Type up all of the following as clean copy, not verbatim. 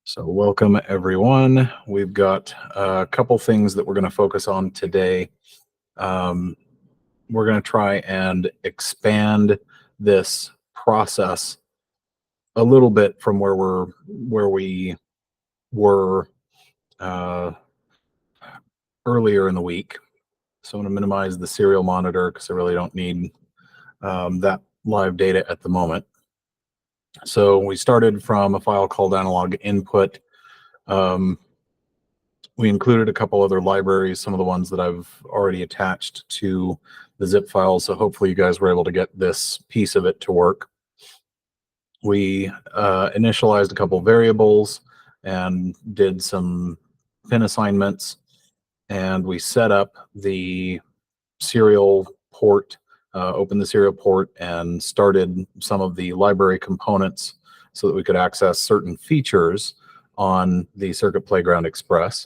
So welcome everyone. We've got a couple things that we're going to focus on today. Um, we're going to try and expand this process a little bit from where we were uh, earlier in the week. So I'm going to minimize the serial monitor because I really don't need that live data at the moment. So we started from a file called analog input. We included a couple other libraries, some of the ones that I've already attached to the zip file. So hopefully you guys were able to get this piece of it to work. We initialized a couple variables and did some pin assignments, and we set up the serial port, opened the serial port and started some of the library components so that we could access certain features on the Circuit Playground Express.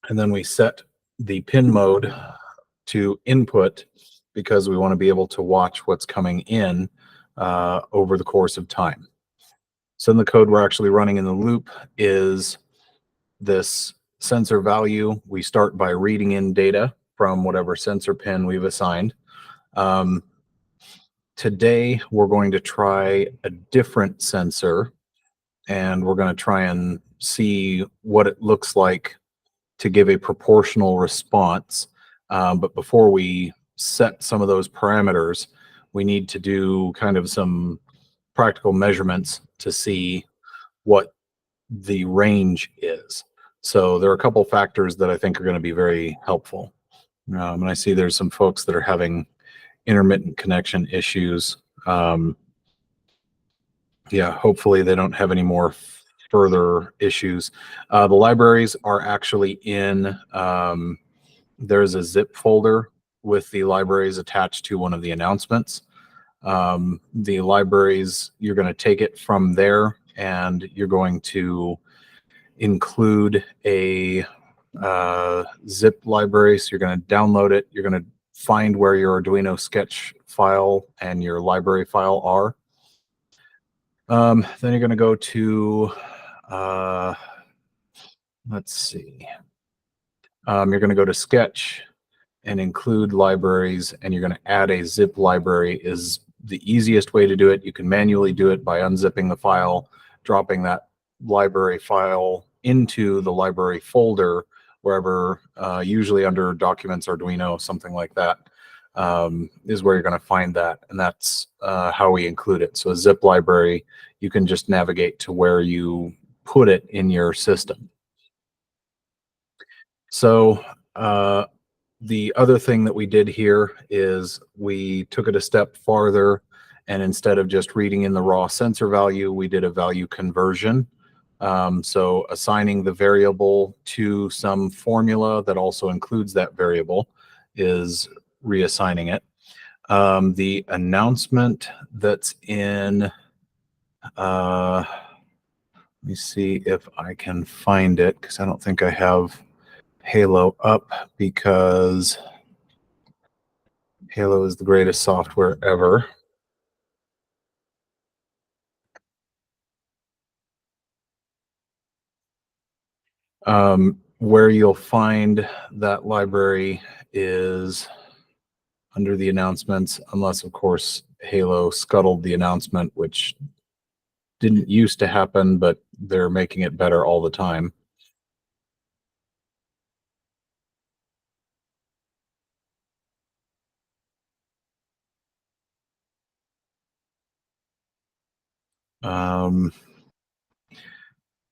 And then we set the pin mode to input because we want to be able to watch what's coming in over the course of time. So in the code we're actually running in the loop is this sensor value. We start by reading in data from whatever sensor pin we've assigned. Today we're going to try a different sensor, and we're going to try and see what it looks like to give a proportional response. But before we set some of those parameters, we need to do kind of some practical measurements to see what the range is. So there are a couple factors that I think are going to be very helpful. And I see there's some folks that are having intermittent connection issues. Yeah, hopefully they don't have any more further issues. The libraries are actually in, there's a zip folder with the libraries attached to one of the announcements. The libraries, you're going to take it from there and you're going to include a zip library. So you're going to download it. You're going to find where your Arduino sketch file and your library file are. Then you're going to go to, let's see, you're going to go to Sketch and include libraries, and you're going to add a zip library is the easiest way to do it. You can manually do it by unzipping the file, dropping that library file into the library folder, wherever, usually under Documents, Arduino, something like that, is where you're going to find that. And that's how we include it. So a zip library, you can just navigate to where you put it in your system. So the other thing that we did here is we took it a step farther, and instead of just reading in the raw sensor value, we did a value conversion. So assigning the variable to some formula that also includes that variable is reassigning it. The announcement that's in, let me see if I can find it, because I don't think I have Halo up, because Halo is the greatest software ever. Where you'll find that library is under the announcements, unless of course Halo scuttled the announcement, which didn't used to happen, but they're making it better all the time.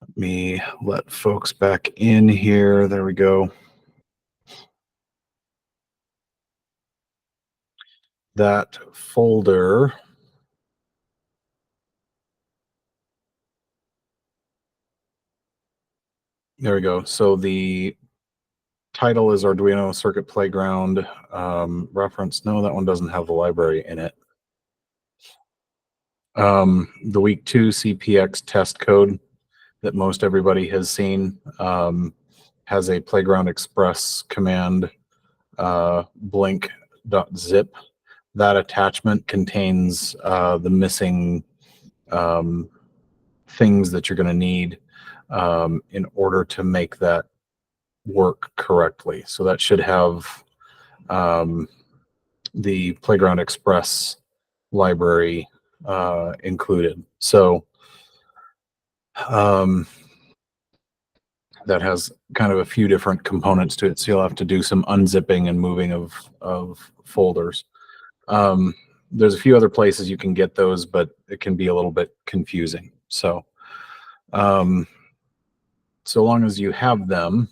Let me let folks back in here. There we go. That folder, there we go. So the title is Arduino Circuit Playground reference. No, that one doesn't have the library in it. The week 2 CPX test code that most everybody has seen has a Playground Express command, blink.zip. That attachment contains the missing things that you're going to need in order to make that work correctly. So that should have the Playground Express library included. So that has kind of a few different components to it. So you'll have to do some unzipping and moving of folders. There's a few other places you can get those, but it can be a little bit confusing. So so long as you have them,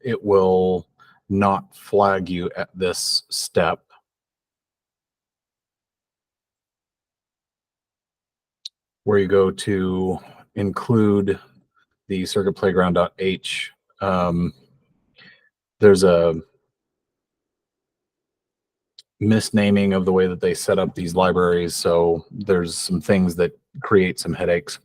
it will not flag you at this step. Where you go to include the circuit playground.h, there's a misnaming of the way that they set up these libraries. So there's some things that create some headaches.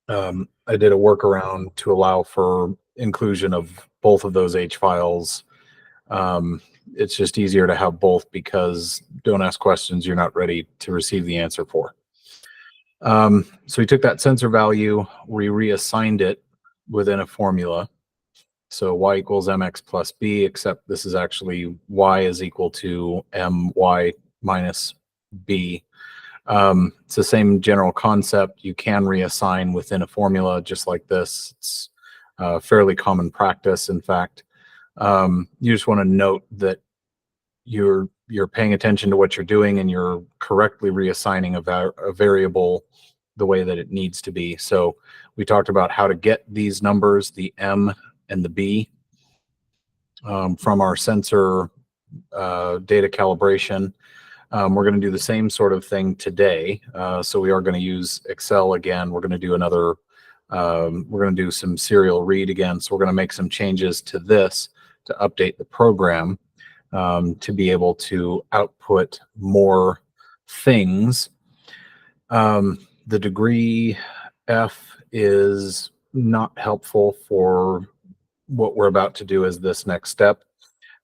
I did a workaround to allow for inclusion of both of those H files. It's just easier to have both because don't ask questions you're not ready to receive the answer for. So we took that sensor value, we reassigned it within a formula. So y equals mx plus b, except this is actually y is equal to my minus b. It's the same general concept. You can reassign within a formula just like this. It's fairly common practice. In fact, you just want to note that you're paying attention to what you're doing and you're correctly reassigning a variable the way that it needs to be. So we talked about how to get these numbers, the m and the b, from our sensor data calibration. We're going to do the same sort of thing today. So we are going to use Excel again. We're going to do another, we're going to do some serial read again. So we're going to make some changes to this to update the program to be able to output more things. The degree F is not helpful for what we're about to do as this next step.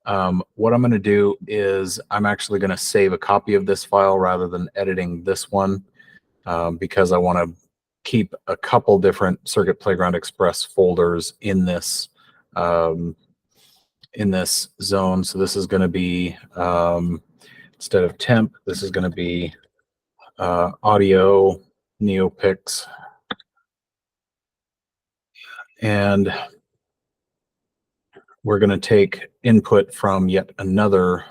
What I'm going to do is I'm actually going to save a copy of this file rather than editing this one because I want to keep a couple different Circuit Playground Express folders in this zone. So this is going to be, instead of temp, this is going to be audio, Neopix, and we're going to take input from yet another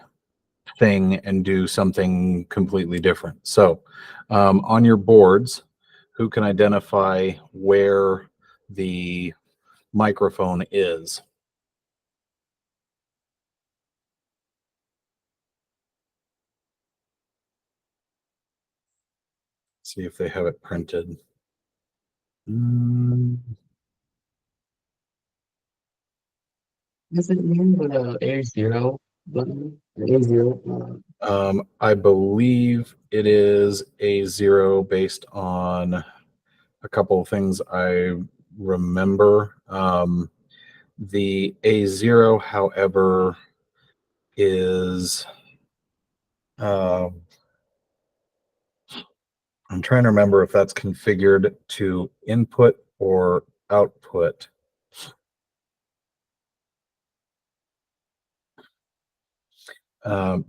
thing and do something completely different. So on your boards, who can identify where the microphone is? See if they have it printed. Is it mean with a A0 button? A0? I believe it is A0 based on a couple of things I remember. The A0, however, is I'm trying to remember if that's configured to input or output.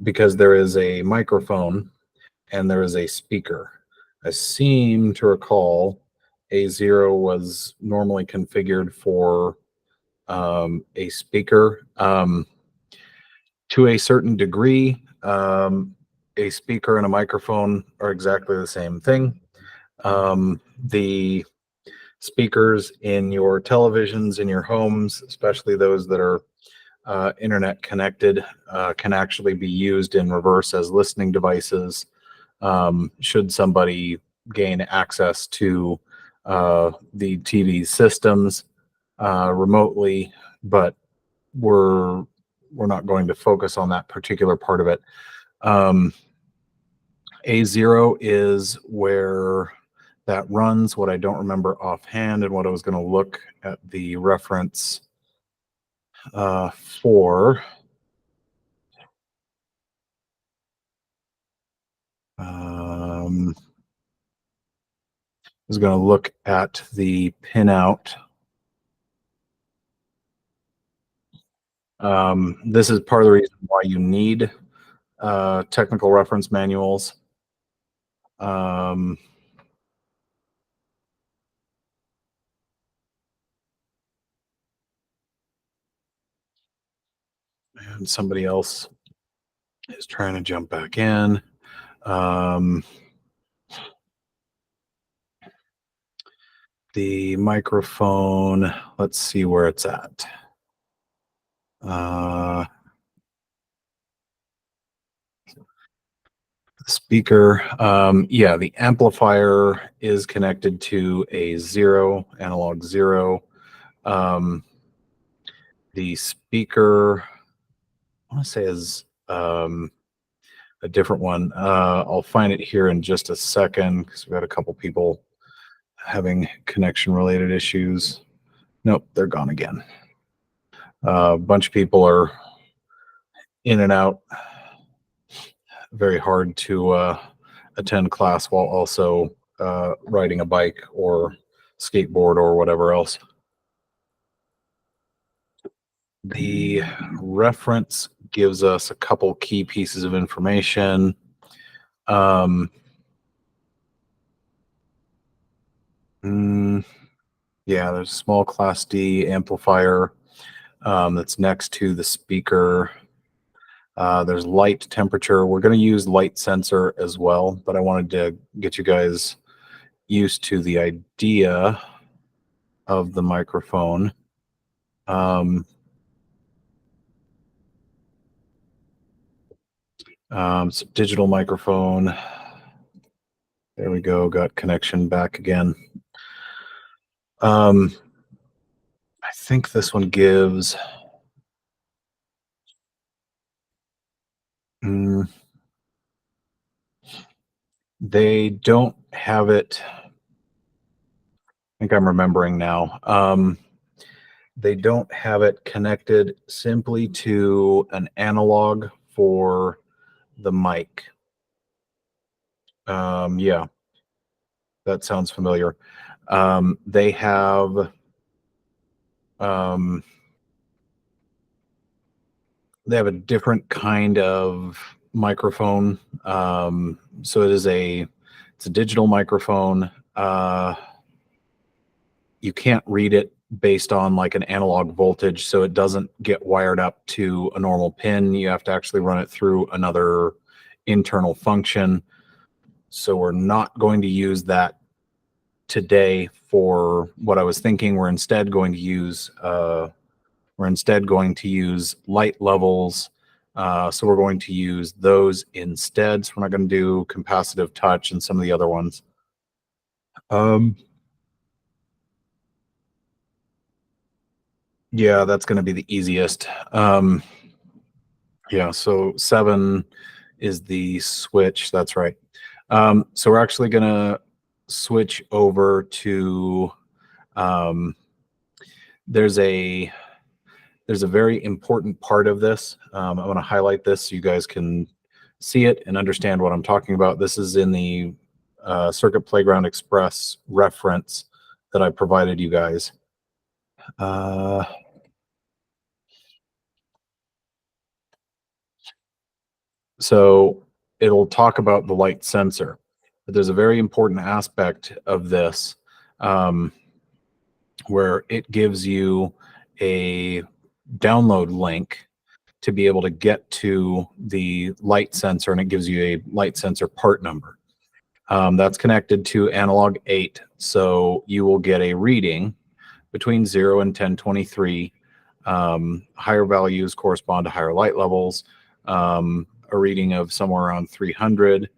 Because there is a microphone and there is a speaker. I seem to recall A0 was normally configured for a speaker. To a certain degree, a speaker and a microphone are exactly the same thing. The speakers in your televisions, in your homes, especially those that are internet connected, can actually be used in reverse as listening devices should somebody gain access to the TV systems remotely, but we're not going to focus on that particular part of it. A0 is where that runs. What I don't remember offhand and what I was going to look at the reference for. is going to look at the pinout. This is part of the reason why you need technical reference manuals. And somebody else is trying to jump back in. The microphone, let's see where it's at. Speaker, yeah, the amplifier is connected to a zero, analog zero. The speaker, I want to say is a different one. I'll find it here in just a second because we've got a couple people having connection related issues. Nope, they're gone again. A bunch of people are in and out. Very hard to attend class while also riding a bike or skateboard or whatever else. The reference gives us a couple key pieces of information. Yeah, there's a small class D amplifier that's next to the speaker. There's light temperature. We're going to use light sensor as well, but I wanted to get you guys used to the idea of the microphone. So digital microphone. There we go. Got connection back again. I think this one gives. They don't have it. I think I'm remembering now. They don't have it connected simply to an analog for the mic. Yeah, that sounds familiar. They have a different kind of microphone. So it's a digital microphone. You can't read it based on like an analog voltage, so it doesn't get wired up to a normal pin. You have to actually run it through another internal function. So we're not going to use that today for what I was thinking. We're instead going to use light levels. So we're going to use those instead. So we're not going to do capacitive touch and some of the other ones. Yeah, that's going to be the easiest. Yeah, so 7 is the switch. That's right. So we're actually going to switch over to, there's a very important part of this. I want to highlight this so you guys can see it and understand what I'm talking about. This is in the Circuit Playground Express reference that I provided you guys. So it'll talk about the light sensor, but there's a very important aspect of this where it gives you a download link to be able to get to the light sensor, and it gives you a light sensor part number. That's connected to analog 8, so you will get a reading between 0 and 1023. Higher values correspond to higher light levels. A reading of somewhere around 300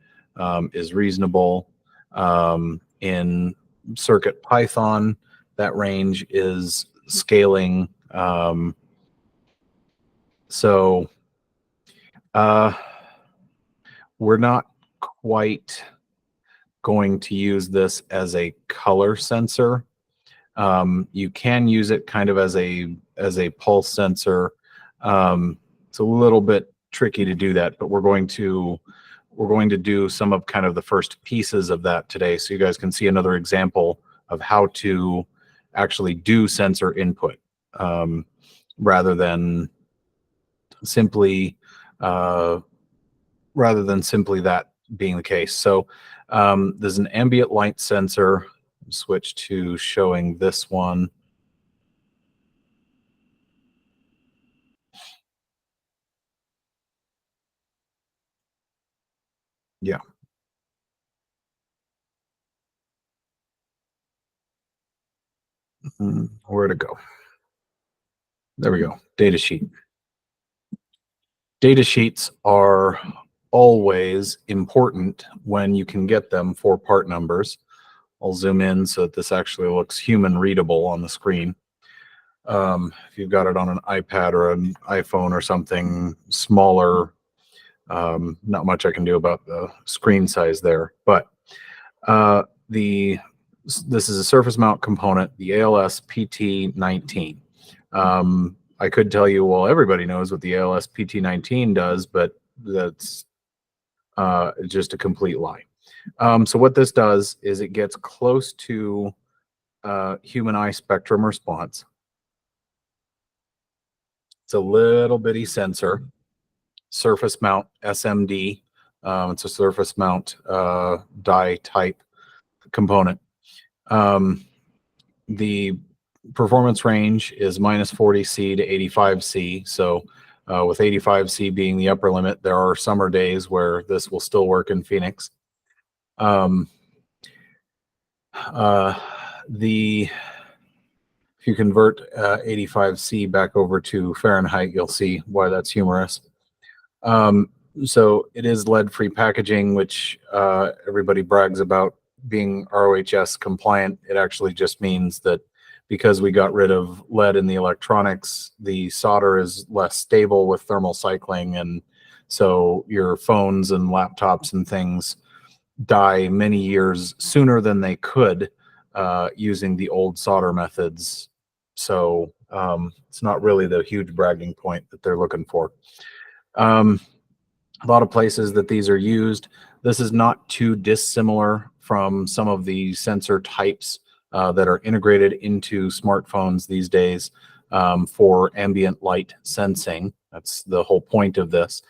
is reasonable. In Circuit Python, that range is scaling. So we're not quite going to use this as a color sensor. You can use it kind of as a pulse sensor. It's a little bit tricky to do that, but we're going to we're going to do some of kind of the first pieces of that today, so you guys can see another example of how to actually do sensor input, rather than simply that being the case. So there's an ambient light sensor. Switch to showing this one. Yeah. Where to go? There we go. Data sheet. Data sheets are always important when you can get them for part numbers. I'll zoom in so that this actually looks human readable on the screen. If you've got it on an iPad or an iPhone or something smaller, not much I can do about the screen size there. But this is a surface mount component, the ALS PT19. I could tell you, well, everybody knows what the ALS PT19 does, but that's just a complete lie. So what this does is it gets close to human eye spectrum response. It's a little bitty sensor, surface mount SMD. It's a surface mount die type component. The performance range is -40C to 85C. So with 85C being the upper limit, there are summer days where this will still work in Phoenix. If you convert 85C back over to Fahrenheit, you'll see why that's humorous. So it is lead-free packaging, which everybody brags about being RoHS compliant. It actually just means that because we got rid of lead in the electronics, the solder is less stable with thermal cycling, and so your phones and laptops and things die many years sooner than they could using the old solder methods. So it's not really the huge bragging point that they're looking for. A lot of places that these are used. This is not too dissimilar from some of the sensor types that are integrated into smartphones these days for ambient light sensing. That's the whole point of this.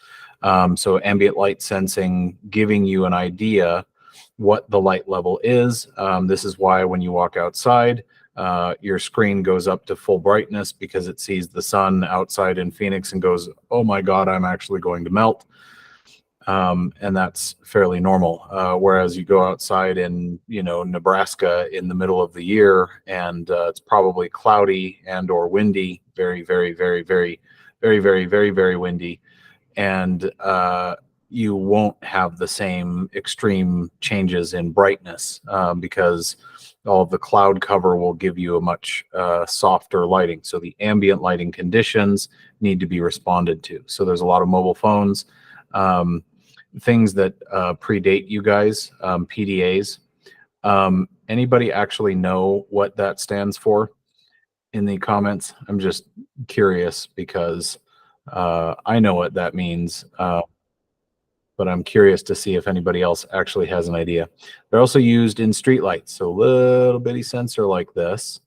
So ambient light sensing, giving you an idea what the light level is. This is why when you walk outside, your screen goes up to full brightness because it sees the sun outside in Phoenix and goes, oh my God, I'm actually going to melt. And that's fairly normal. Whereas you go outside in, Nebraska in the middle of the year and it's probably cloudy and or windy, very, very, very, very, very, very, very, very windy. And you won't have the same extreme changes in brightness because all of the cloud cover will give you a much softer lighting. So the ambient lighting conditions need to be responded to. So there's a lot of mobile phones, things that predate you guys, PDAs. Anybody actually know what that stands for in the comments? I'm just curious because I know what that means, but I'm curious to see if anybody else actually has an idea. They're also used in streetlights. So a little bitty sensor like this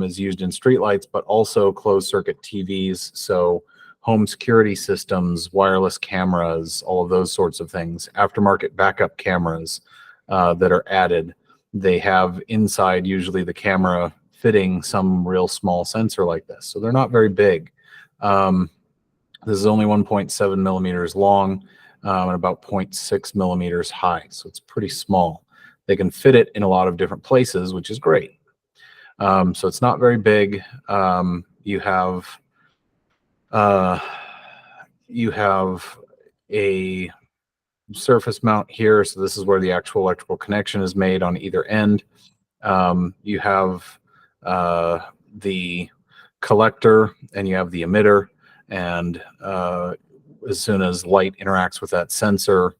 is used in streetlights, but also closed circuit TVs. So home security systems, wireless cameras, all of those sorts of things, aftermarket backup cameras that are added. They have inside usually the camera fitting some real small sensor like this. So they're not very big. This is only 1.7 millimeters long and about 0.6 millimeters high. So it's pretty small. They can fit it in a lot of different places, which is great. So it's not very big. You have a surface mount here. So this is where the actual electrical connection is made on either end. You have the collector and you have the emitter. And as soon as light interacts with that sensor,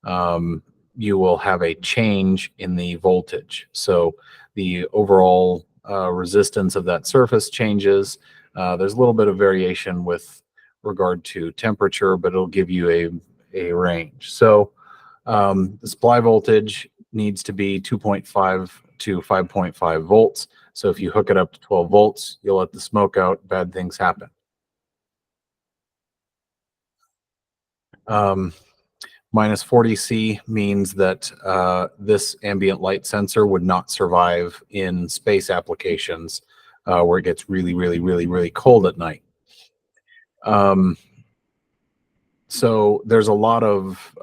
you will have a change in the voltage. So the overall resistance of that surface changes. There's a little bit of variation with regard to temperature, but it'll give you a range. So The supply voltage needs to be 2.5 to 5.5 volts. So if you hook it up to 12 volts, you'll let the smoke out, bad things happen. Minus 40C means that this ambient light sensor would not survive in space applications where it gets really, really, really, really cold at night. So there's a lot of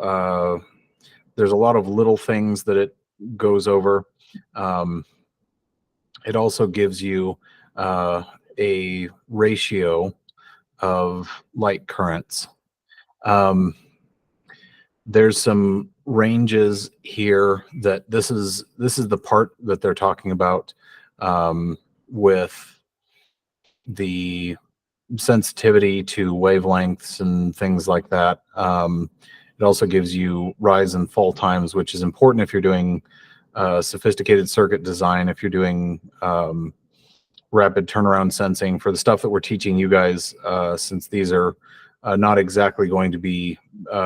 little things that it goes over. It also gives you a ratio of light currents. There's some ranges here that this is the part that they're talking about with the sensitivity to wavelengths and things like that. It also gives you rise and fall times, which is important if you're doing sophisticated circuit design, if you're doing rapid turnaround sensing for the stuff that we're teaching you guys, since these are not exactly going to be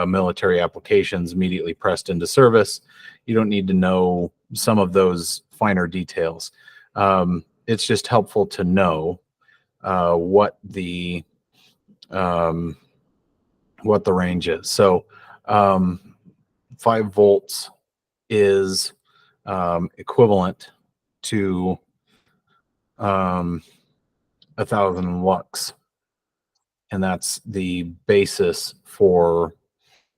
military applications immediately pressed into service. You don't need to know some of those finer details. It's just helpful to know what the range is. So 5 volts is equivalent to 1,000 lux, and that's the basis for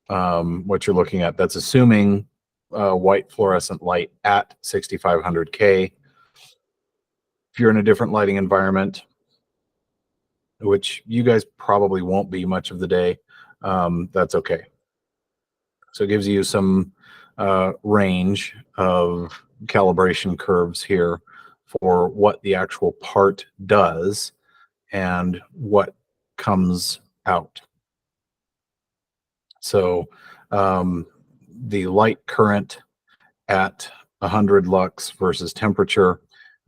what you're looking at. That's assuming white fluorescent light at 6500K. If you're in a different lighting environment, which you guys probably won't be much of the day, that's okay. So it gives you some range of calibration curves here for what the actual part does and what comes out. So the light current at 100 lux versus temperature,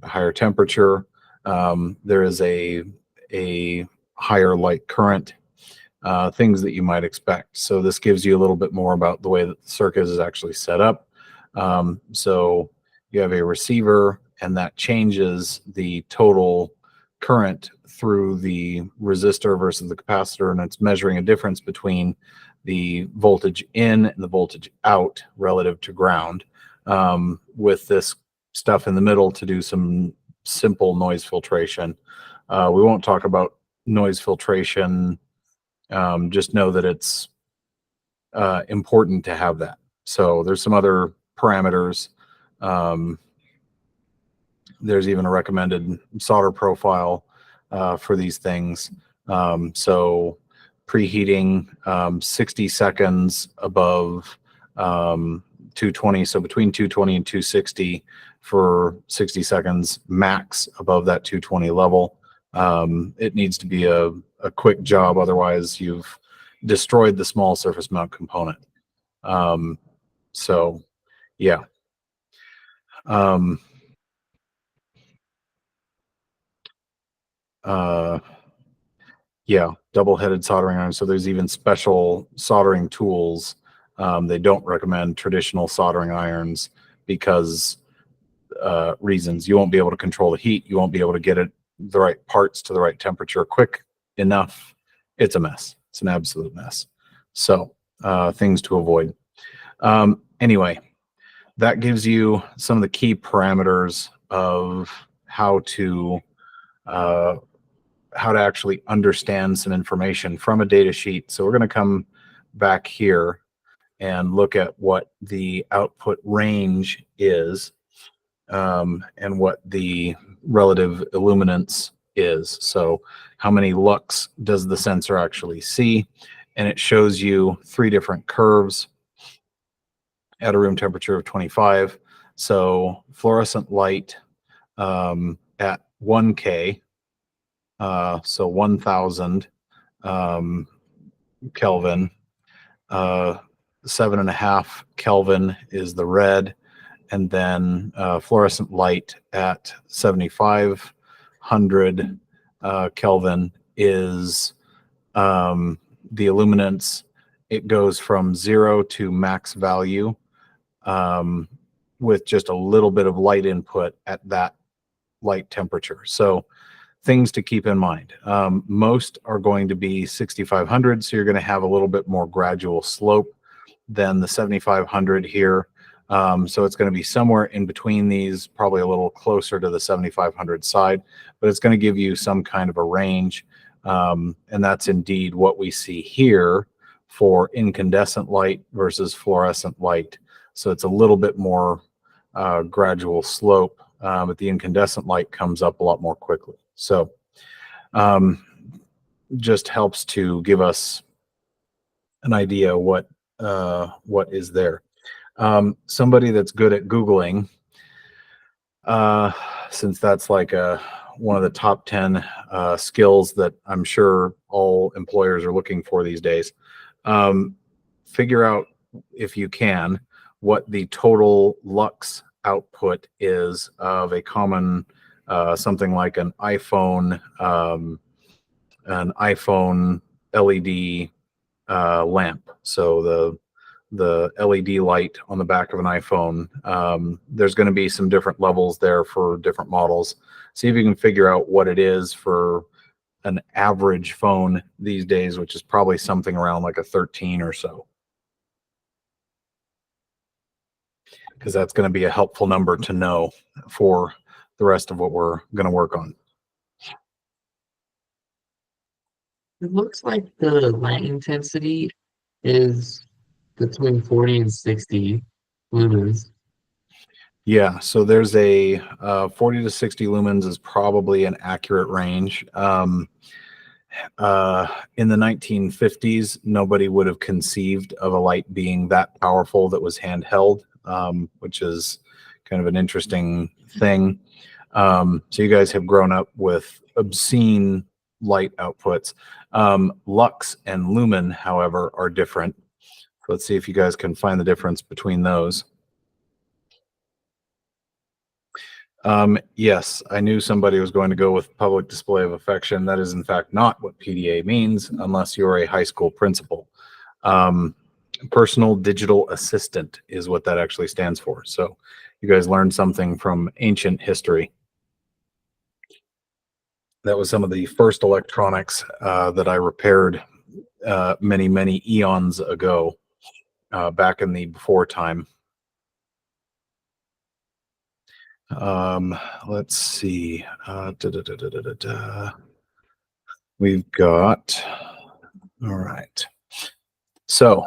a higher temperature, there is a higher light current, things that you might expect. So this gives you a little bit more about the way that the circuit is actually set up. So you have a receiver, and that changes the total current through the resistor versus the capacitor, and it's measuring a difference between the voltage in and the voltage out relative to ground, with this stuff in the middle to do some simple noise filtration. We won't talk about noise filtration. Just know that it's important to have that. So there's some other parameters. There's even a recommended solder profile for these things. So preheating 60 seconds above 220, so between 220 and 260 for 60 seconds max above that 220 level. It needs to be a quick job, otherwise you've destroyed the small surface mount component. So yeah. Yeah, double-headed soldering iron. So there's even special soldering tools. They don't recommend traditional soldering irons because reasons. You won't be able to control the heat. You won't be able to get it the right parts to the right temperature quick enough. It's a mess. It's an absolute mess. So things to avoid. Anyway, that gives you some of the key parameters of how to actually understand some information from a data sheet. So we're going to come back here and look at what the output range is, and what the relative illuminance is. So how many lux does the sensor actually see? And it shows you 3 different curves at a room temperature of 25. So fluorescent light at 1K, so 1000 Kelvin, 7.5 Kelvin is the red, and then fluorescent light at 7500 Kelvin is the illuminance, it goes from 0 to max value with just a little bit of light input at that light temperature. So things to keep in mind. Most are going to be 6,500, so you're going to have a little bit more gradual slope than the 7,500 here. So it's going to be somewhere in between these, probably a little closer to the 7,500 side, but it's going to give you some kind of a range. And that's indeed what we see here for incandescent light versus fluorescent light. So it's a little bit more gradual slope, but the incandescent light comes up a lot more quickly. So just helps to give us an idea what is there. Somebody that's good at Googling, since that's like one of the top 10 skills that I'm sure all employers are looking for these days. Figure out, if you can, what the total lux output is of a common something like an iPhone LED lamp. So the LED light on the back of an iPhone, there's going to be some different levels there for different models. See if you can figure out what it is for an average phone these days, which is probably something around like a 13 or so, because that's going to be a helpful number to know for the rest of what we're going to work on. It looks like the light intensity is between 40 and 60 lumens. Yeah, so there's a 40 to 60 lumens is probably an accurate range. In the 1950s, nobody would have conceived of a light being that powerful that was handheld, which is kind of an interesting thing. So you guys have grown up with obscene light outputs. Lux and lumen, however, are different. Let's see if you guys can find the difference between those. Yes, I knew somebody was going to go with public display of affection. That is, in fact, not what PDA means unless you're a high school principal. Personal digital assistant is what that actually stands for. So you guys learned something from ancient history. That was some of the first electronics that I repaired many, many eons ago, back in the before time. Let's see. We've got, all right. So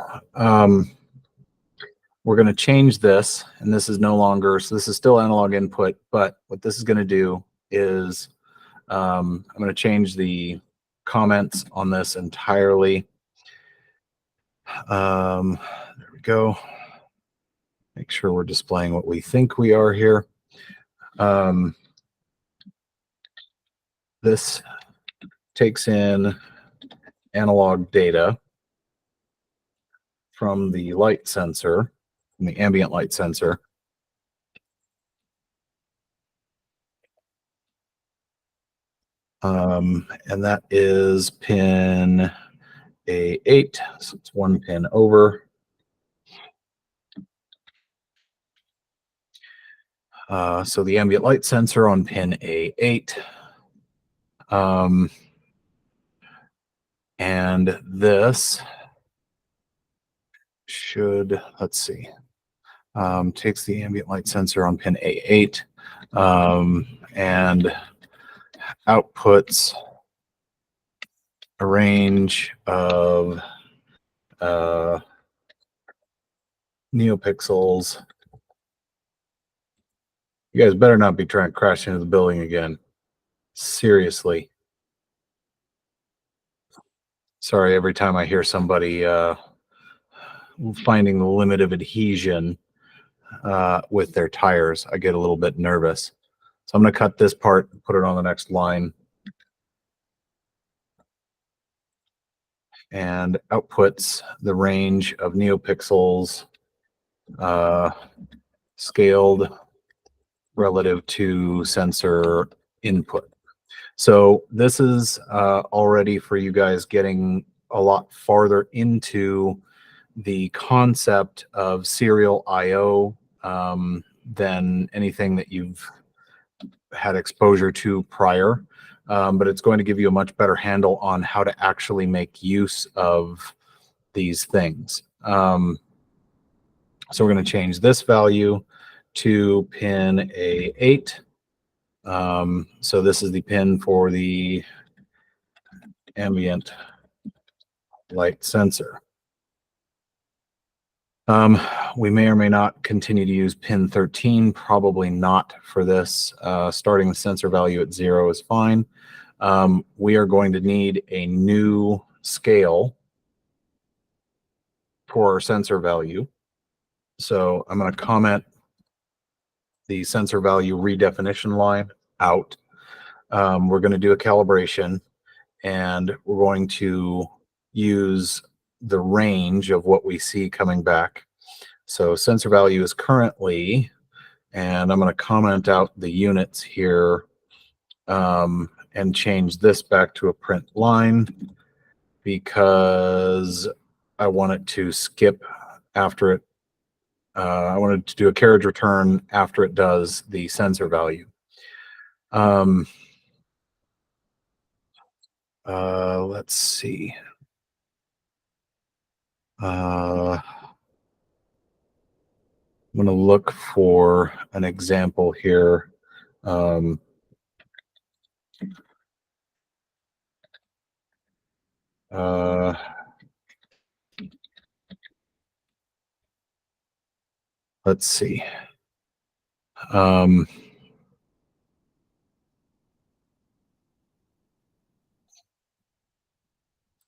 we're going to change this, and this is no longer, so this is still analog input, but what this is going to do is I'm going to change the comments on this entirely. There we go. Make sure we're displaying what we think we are here. This takes in analog data from the light sensor, from the ambient light sensor. And that is pin A8, so it's one pin over. So the ambient light sensor on pin A8. And this should, let's see, takes the ambient light sensor on pin A8 and outputs a range of neopixels. You guys better not be trying to crash into the building again. Seriously. Sorry, every time I hear somebody finding the limit of adhesion with their tires, I get a little bit nervous. So I'm going to cut this part and put it on the next line. And outputs the range of neopixels scaled relative to sensor input. So this is already for you guys getting a lot farther into the concept of serial I/O than anything that you've had exposure to prior, but it's going to give you a much better handle on how to actually make use of these things. So we're going to change this value to pin A8. So this is the pin for the ambient light sensor. We may or may not continue to use pin 13, probably not for this. Starting the sensor value at 0 is fine. We are going to need a new scale for our sensor value. So I'm going to comment the sensor value redefinition line out. We're going to do a calibration, and we're going to use the range of what we see coming back. So sensor value is currently, and I'm going to comment out the units here and change this back to a print line because I want it to skip after it. I wanted to do a carriage return after it does the sensor value. Let's see. I'm going to look for an example here. Let's see.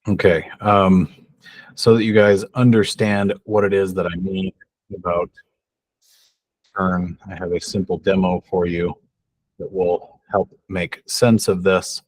Okay. So that you guys understand what it is that I mean about turn, I have a simple demo for you that will help make sense of this.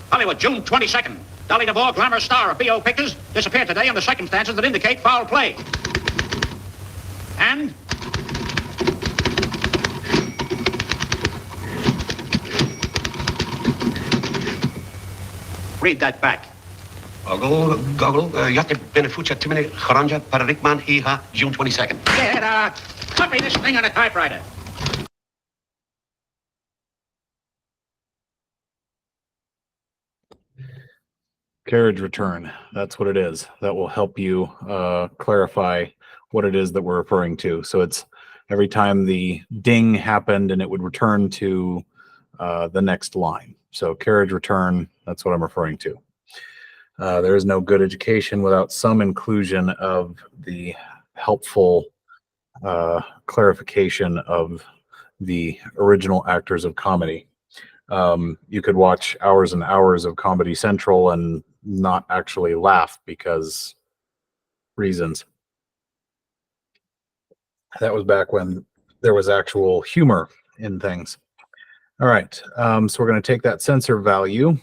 Hollywood, June 22nd. Dolly DeVore, glamour star of B.O. Pictures, disappeared today under circumstances that indicate foul play. And read that back. Goggle, Yatte Benefucia Timine Haranja Pararikman Hiha, June 22nd. Get copy this thing on a typewriter. Carriage return, that's what it is. That will help you clarify what it is that we're referring to. So it's every time the ding happened and it would return to the next line. So carriage return, that's what I'm referring to. There is no good education without some inclusion of the helpful clarification of the original actors of comedy. You could watch hours and hours of Comedy Central and not actually laugh because reasons. That was back when there was actual humor in things. All right, so we're going to take that sensor value.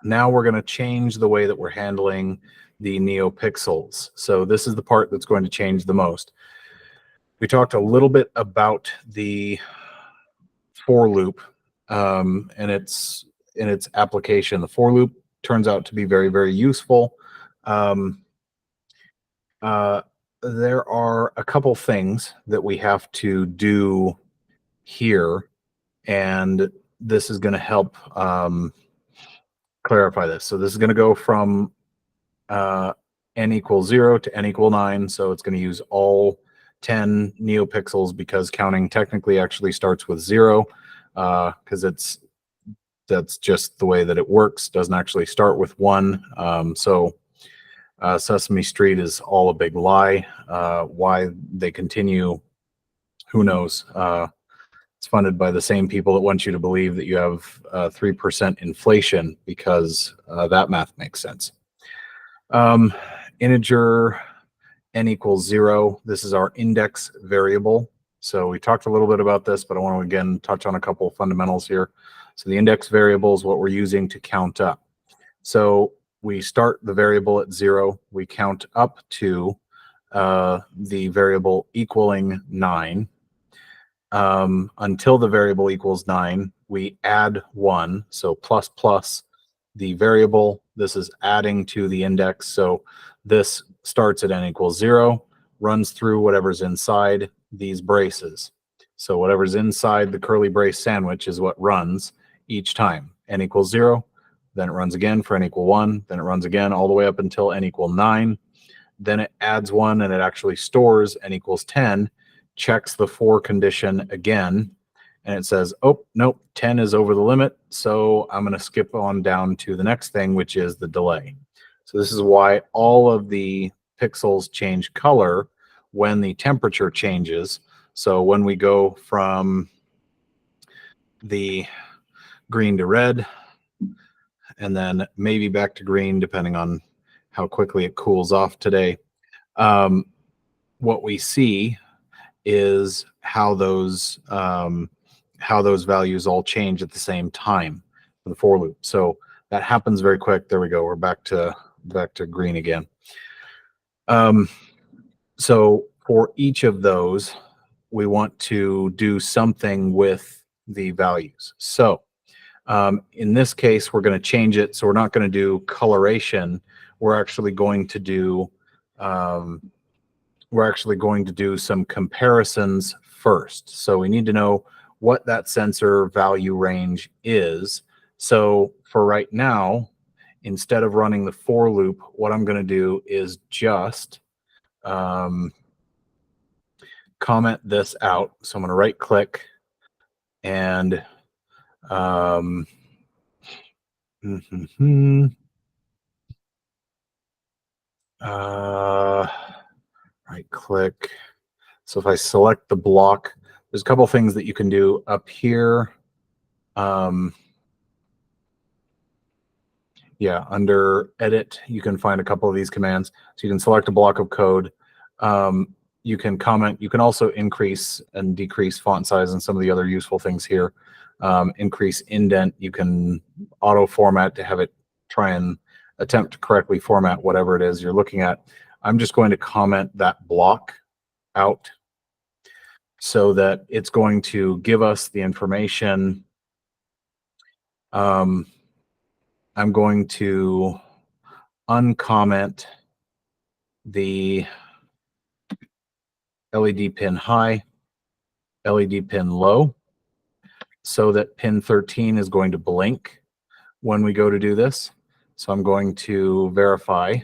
Now we're going to change the way that we're handling the NeoPixels. So this is the part that's going to change the most. We talked a little bit about the for loop and its application. The for loop turns out to be very, very useful. There are a couple things that we have to do here, and this is going to help clarify this. So this is going to go from n equals 0 to n equal 9. So it's going to use all 10 NeoPixels because counting technically actually starts with 0 because that's just the way that it works. Doesn't actually start with 1. So Sesame Street is all a big lie. Why they continue, who knows? It's funded by the same people that want you to believe that you have 3% inflation because that math makes sense. Integer n equals 0. This is our index variable. So we talked a little bit about this, but I want to again touch on a couple of fundamentals here. So the index variable is what we're using to count up. So we start the variable at 0. We count up to the variable equaling 9. Until the variable equals 9, we add 1. So plus plus the variable. This is adding to the index. So this starts at n equals 0, runs through whatever's inside these braces. So whatever's inside the curly brace sandwich is what runs each time. N equals 0, then it runs again for n equal 1, then it runs again all the way up until n equal 9. Then it adds 1 and it actually stores n equals 10, checks the for condition again, and it says, oh, nope, 10 is over the limit, so I'm going to skip on down to the next thing, which is the delay. So this is why all of the pixels change color when the temperature changes. So when we go from the green to red, and then maybe back to green, depending on how quickly it cools off today, what we see is how those values all change at the same time for the for loop. So that happens very quick. There we go. We're back to green again. So for each of those, we want to do something with the values. So in this case, we're going to change it. So we're not going to do coloration. We're actually going to do some comparisons first. So we need to know what that sensor value range is. So for right now, instead of running the for loop, what I'm going to do is just comment this out. So I'm going to right click and right click. So if I select the block, there's a couple things that you can do up here. Yeah, under edit, you can find a couple of these commands. So you can select a block of code. You can comment. You can also increase and decrease font size and some of the other useful things here. Increase indent. You can auto format to have it try and attempt to correctly format whatever it is you're looking at. I'm just going to comment that block out so that it's going to give us the information. I'm going to uncomment the LED pin high, LED pin low, so that pin 13 is going to blink when we go to do this. So I'm going to verify.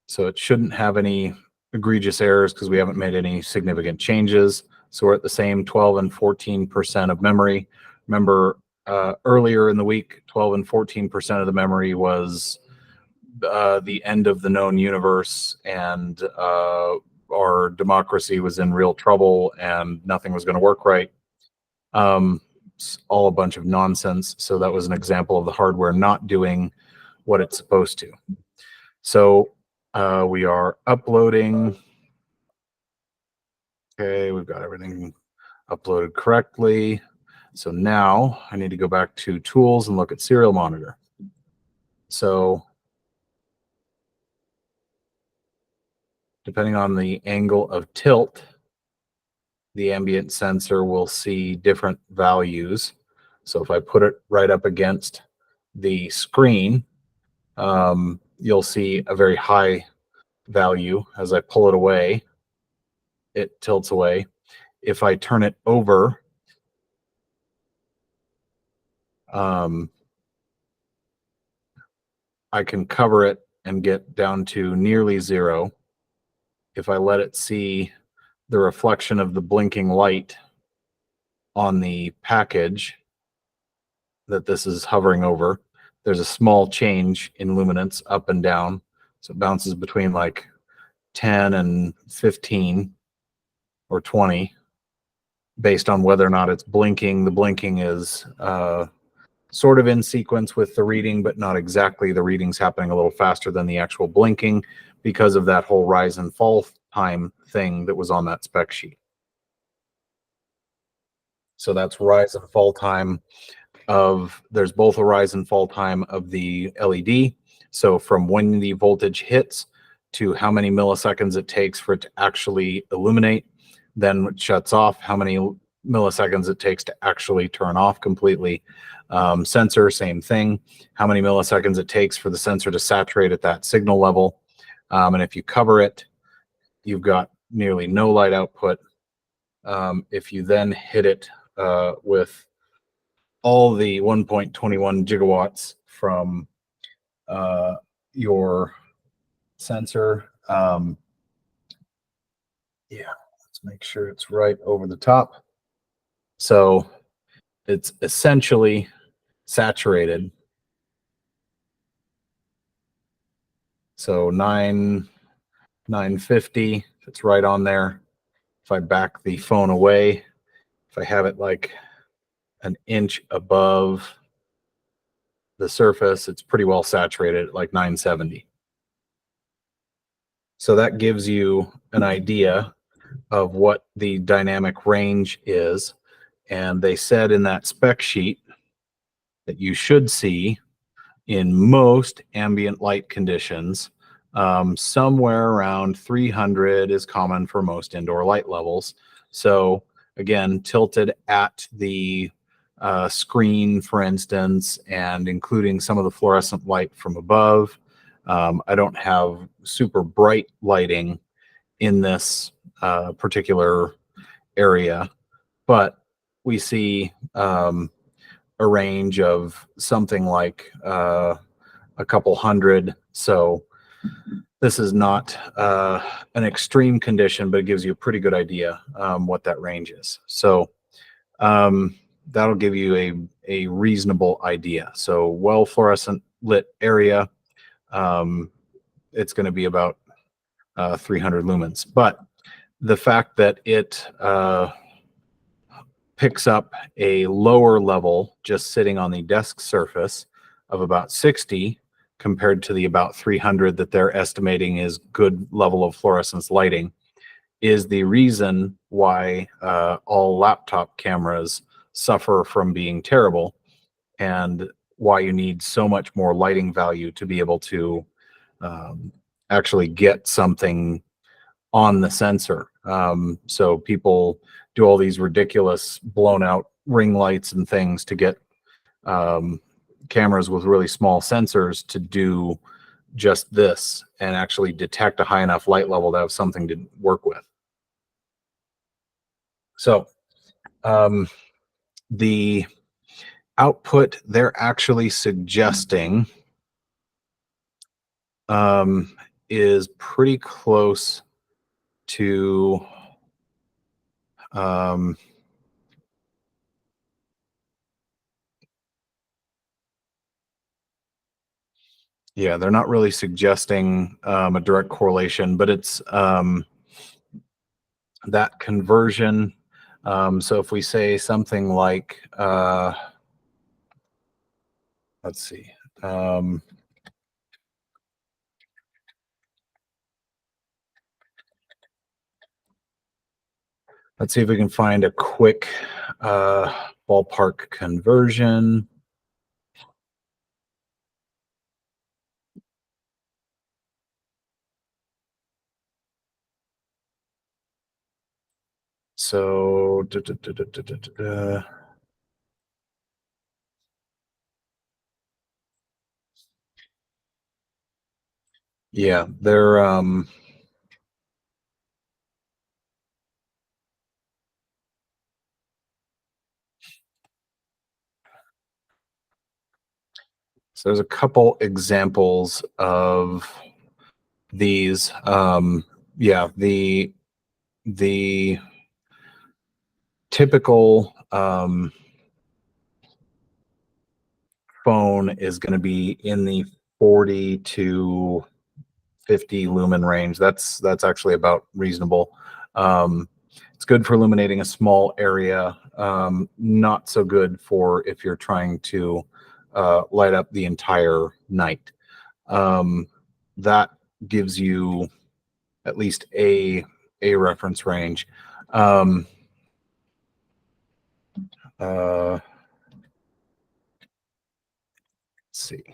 So it shouldn't have any egregious errors because we haven't made any significant changes. So we're at the same 12 and 14% of memory. Remember, earlier in the week, 12 and 14% of the memory was the end of the known universe, and our democracy was in real trouble and nothing was going to work right. It's all a bunch of nonsense. So that was an example of the hardware not doing what it's supposed to. So we are uploading. Okay, we've got everything uploaded correctly. So now I need to go back to tools and look at serial monitor. So depending on the angle of tilt, the ambient sensor will see different values. So if I put it right up against the screen, you'll see a very high value. As I pull it away, it tilts away. If I turn it over, I can cover it and get down to nearly 0. If I let it see the reflection of the blinking light on the package that this is hovering over, there's a small change in luminance up and down. So it bounces between like 10 and 15 or 20 based on whether or not it's blinking. The blinking is sort of in sequence with the reading, but not exactly. The reading's happening a little faster than the actual blinking because of that whole rise and fall time thing that was on that spec sheet. So that's rise and fall time. there's both a rise and fall time of the LED. So from when the voltage hits to how many milliseconds it takes for it to actually illuminate, then it shuts off, how many milliseconds it takes to actually turn off completely. Sensor, same thing, how many milliseconds it takes for the sensor to saturate at that signal level. And if you cover it, you've got nearly no light output. If you then hit it with all the 1.21 gigawatts from your sensor, yeah, let's make sure it's right over the top. So it's essentially saturated. So 950, it's right on there. If I back the phone away, if I have it like an inch above the surface, it's pretty well saturated at like 970. So that gives you an idea of what the dynamic range is. And they said in that spec sheet that you should see in most ambient light conditions, somewhere around 300 is common for most indoor light levels. So again, tilted at the screen, for instance, and including some of the fluorescent light from above. I don't have super bright lighting in this particular area, but we see a range of something like a couple hundred. So this is not an extreme condition, but it gives you a pretty good idea what that range is. So that'll give you a reasonable idea. So well fluorescent lit area, it's going to be about 300 lumens. But the fact that it picks up a lower level just sitting on the desk surface of about 60 compared to the about 300 that they're estimating is good level of fluorescence lighting is the reason why all laptop cameras suffer from being terrible and why you need so much more lighting value to be able to actually get something on the sensor. So people do all these ridiculous blown out ring lights and things to get cameras with really small sensors to do just this and actually detect a high enough light level to have something to work with. So the output they're actually suggesting is pretty close to yeah, they're not really suggesting a direct correlation, but it's that conversion. So if we say something like, let's see, let's see if we can find a quick ballpark conversion. So, yeah, they're so there's a couple examples of these. Yeah, the typical phone is going to be in the 40 to 50 lumen range. That's actually about reasonable. It's good for illuminating a small area. Not so good for if you're trying to light up the entire night. That gives you at least a reference range. Let's see.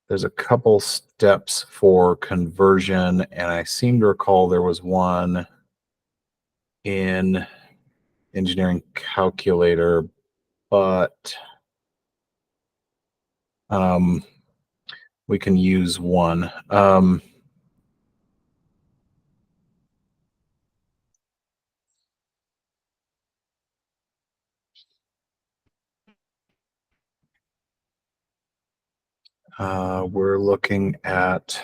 There's a couple steps for conversion, and I seem to recall there was one in engineering calculator, but we can use one. We're looking at,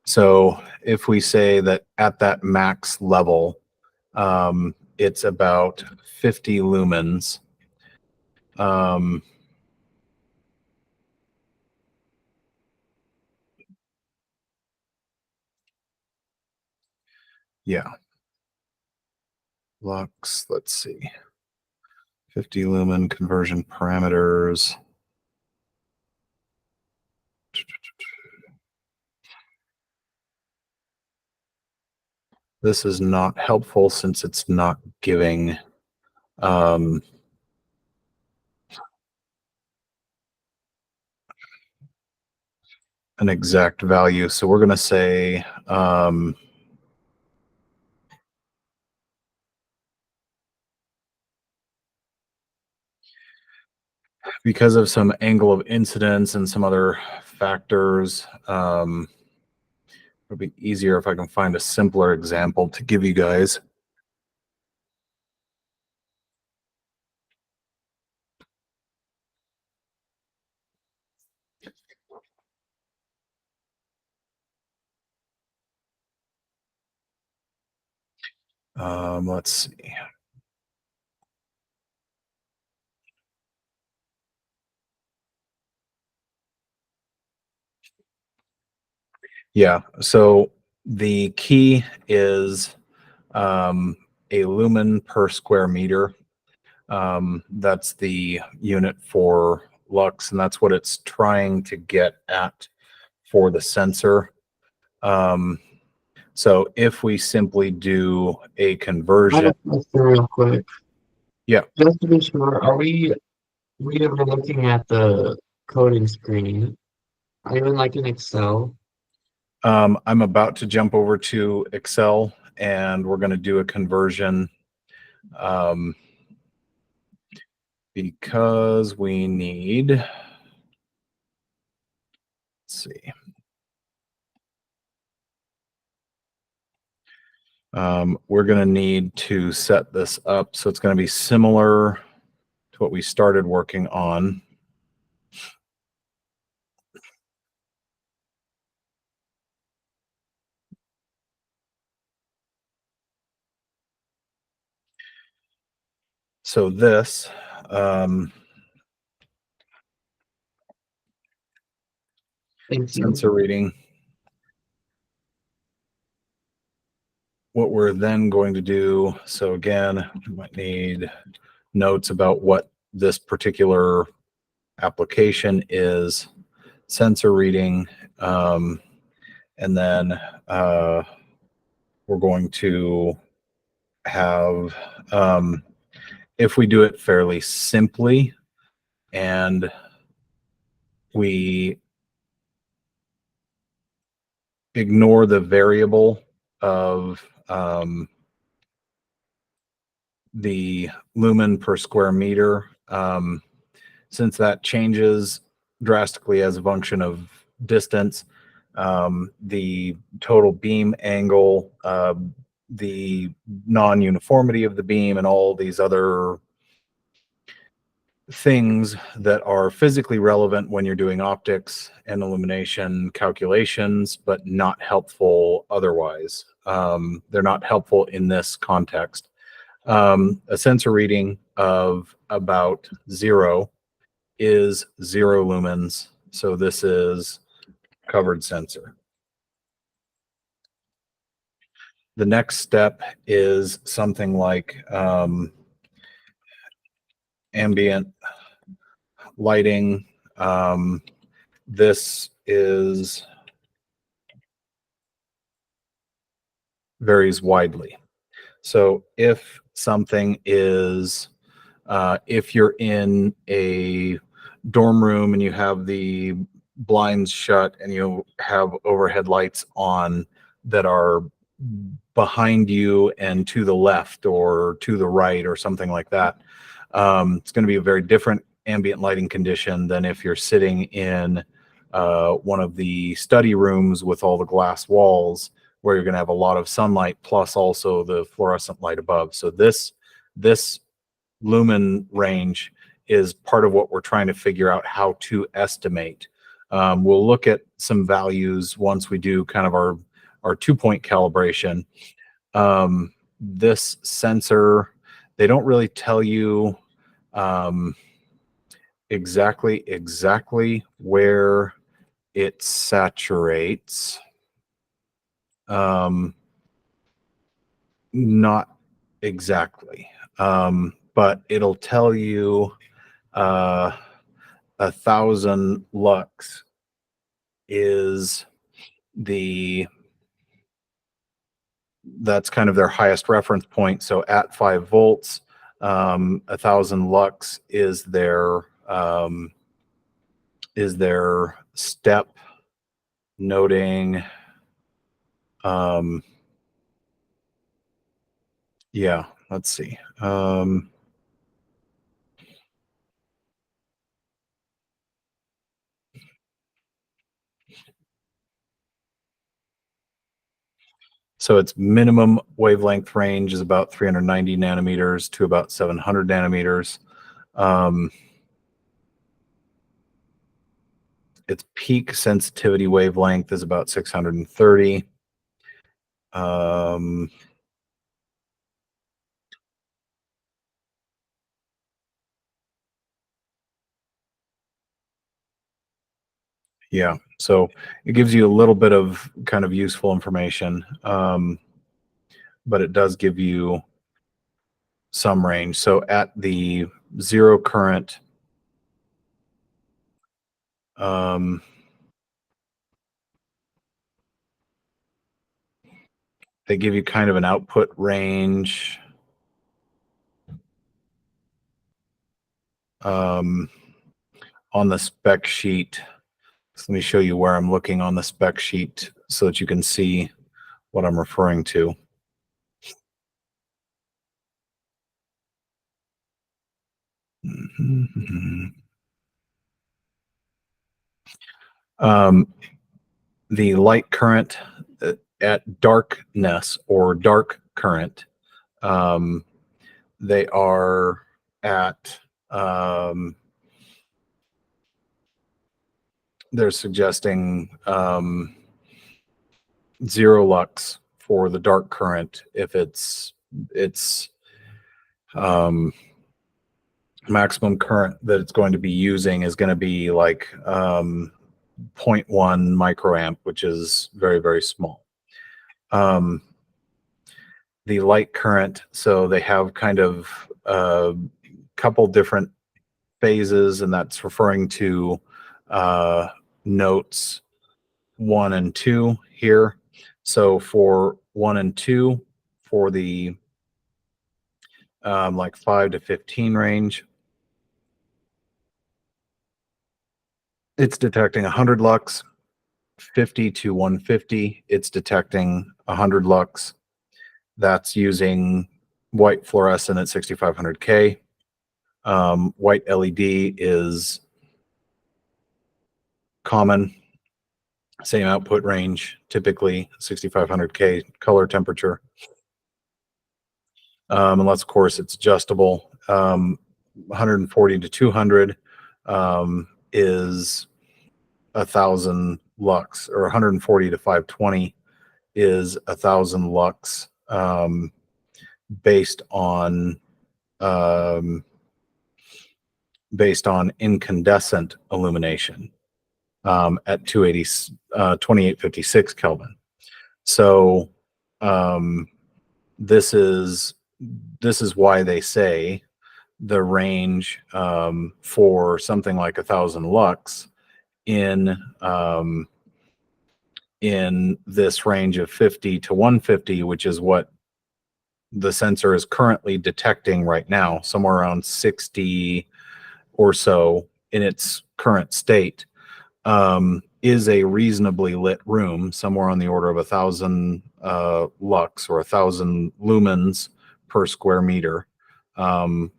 so if we say that at that max level, it's about 50 lumens. Yeah. Lux, let's see. 50 lumen conversion parameters. This is not helpful since it's not giving an exact value. So we're going to say because of some angle of incidence and some other factors, it'll be easier if I can find a simpler example to give you guys. Let's see. Yeah, so the key is a lumen per square meter. That's the unit for lux, and that's what it's trying to get at for the sensor. So if we simply do a I have conversion, a question real quick. yeah, Just to be sure, are we ever looking at the coding screen? Are you in like an Excel? I'm about to jump over to Excel and we're going to do a conversion because we need, let's see. We're going to need to set this up so it's going to be similar to what we started working on. So this, Thank you. sensor reading, what we're then going to do, so again, we might need notes about what this particular application is, sensor reading, and then we're going to have, if we do it fairly simply and we ignore the variable of the lumen per square meter, since that changes drastically as a function of distance, the total beam angle, the non-uniformity of the beam, and all these other things that are physically relevant when you're doing optics and illumination calculations, but not helpful otherwise. They're not helpful in this context. A sensor reading of about 0 is 0 lumens. So this is covered sensor. The next step is something like ambient lighting. This varies widely. So if something is, if you're in a dorm room and you have the blinds shut and you have overhead lights on that are behind you and to the left or to the right or something like that, it's going to be a very different ambient lighting condition than if you're sitting in one of the study rooms with all the glass walls, where you're going to have a lot of sunlight plus also the fluorescent light above. So this lumen range is part of what we're trying to figure out how to estimate. We'll look at some values once we do kind of our 2-point calibration. This sensor, they don't really tell you exactly where it saturates. Not exactly, but it'll tell you 1,000 lux is that's kind of their highest reference point. So at 5 volts, 1,000 lux is their step noting. Yeah, let's see. So its minimum wavelength range is about 390 nanometers to about 700 nanometers. Its peak sensitivity wavelength is about 630. Yeah, so it gives you a little bit of kind of useful information, but it does give you some range. So at the zero current, they give you kind of an output range. On the spec sheet. So let me show you where I'm looking on the spec sheet so that you can see what I'm referring to. The light current at darkness or dark current, they are at, they're suggesting 0 lux for the dark current if it's maximum current that it's going to be using is going to be like 0.1 microamp, which is very, very small. The light current, so they have kind of a couple different phases, and that's referring to notes 1 and 2 here. So for 1 and 2, for the like 5 to 15 range, it's detecting 100 lux. 50 to 150, it's detecting 100 lux. That's using white fluorescent at 6500K. White LED is common, same output range, typically 6500K color temperature. Unless, of course, it's adjustable. 140 to 200 is 1,000 lux, or 140 to 520 is 1,000 lux, based on incandescent illumination at 2856 Kelvin. So this is why they say the range for something like 1,000 lux in this range of 50 to 150, which is what the sensor is currently detecting right now, somewhere around 60 or so in its current state, is a reasonably lit room, somewhere on the order of 1,000 lux or 1,000 lumens per square meter,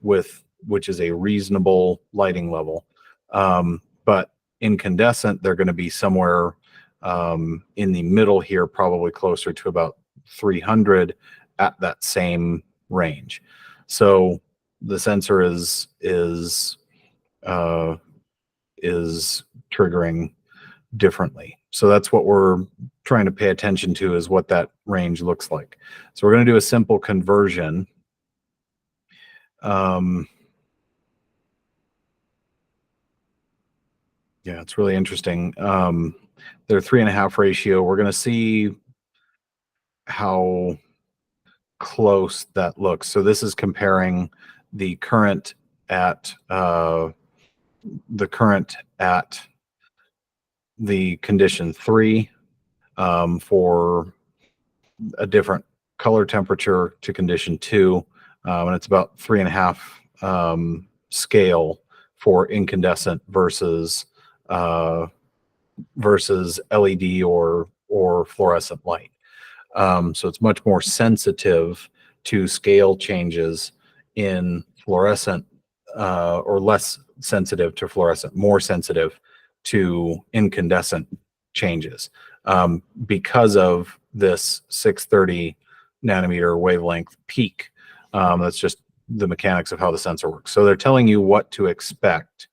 which is a reasonable lighting level. But incandescent, they're going to be somewhere in the middle here, probably closer to about 300 at that same range. So the sensor is triggering differently. So that's what we're trying to pay attention to, is what that range looks like. So we're going to do a simple conversion. Yeah, it's really interesting. They're 3.5 ratio. We're going to see how close that looks. So this is comparing the current at the condition 3 for a different color temperature to condition 2, and it's about 3.5 scale for incandescent versus LED or fluorescent light. So it's much more sensitive to scale changes in fluorescent, or less sensitive to fluorescent, more sensitive to incandescent changes, because of this 630 nanometer wavelength peak. That's just the mechanics of how the sensor works. So they're telling you what to expect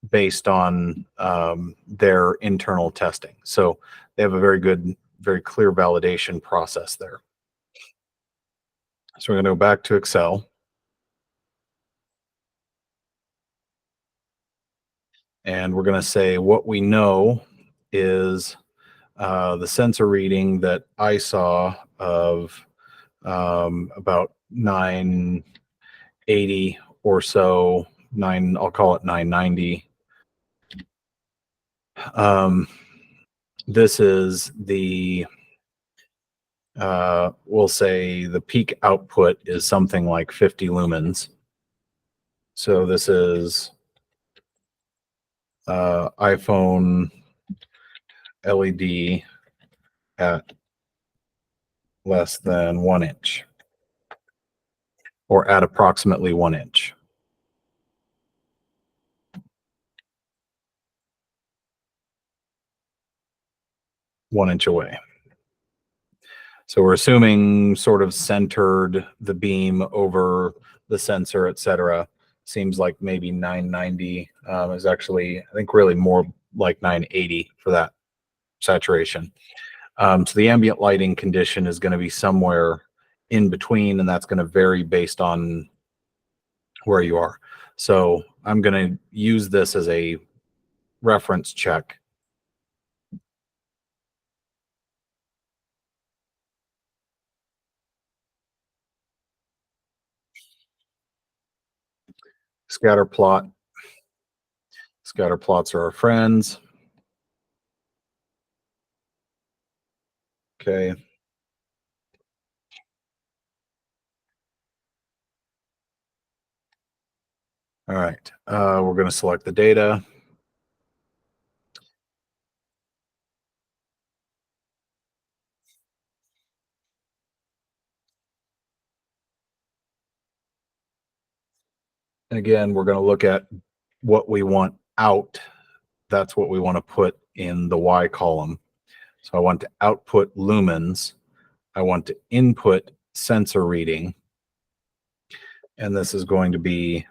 based on their internal testing. So they have a very good, very clear validation process there. So we're going to go back to Excel. And we're going to say what we know is the sensor reading that I saw of about 980 or so, I'll call it 990. This is the, we'll say the peak output is something like 50 lumens. So this is iPhone LED at less than 1 inch, or at approximately 1 inch. One inch away. So we're assuming sort of centered the beam over the sensor, etc. Seems like maybe 990 is actually, I think, really more like 980 for that saturation. So the ambient lighting condition is going to be somewhere in between, and that's going to vary based on where you are. So I'm going to use this as a reference check. Scatter plot. Scatter plots are our friends. Okay. All right. We're going to select the data. Again, we're going to look at what we want out. That's what we want to put in the Y column. So I want to output lumens. I want to input sensor reading. And this is going to be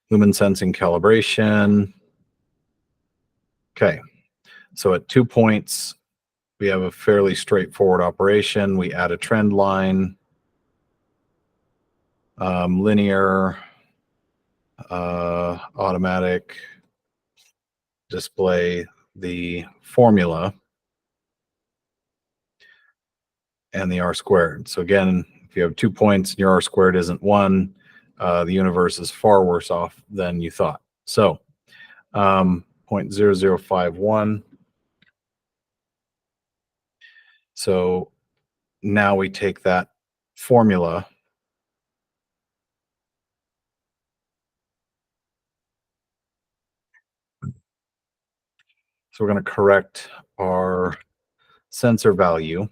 lumen sensing calibration. Okay. So at 2 points, we have a fairly straightforward operation. We add a trend line, linear, automatic, display the formula, and the R squared. So again, if you have 2 points and your R squared isn't 1, the universe is far worse off than you thought. So 0.0051. So now we take that formula so we're going to correct our sensor value.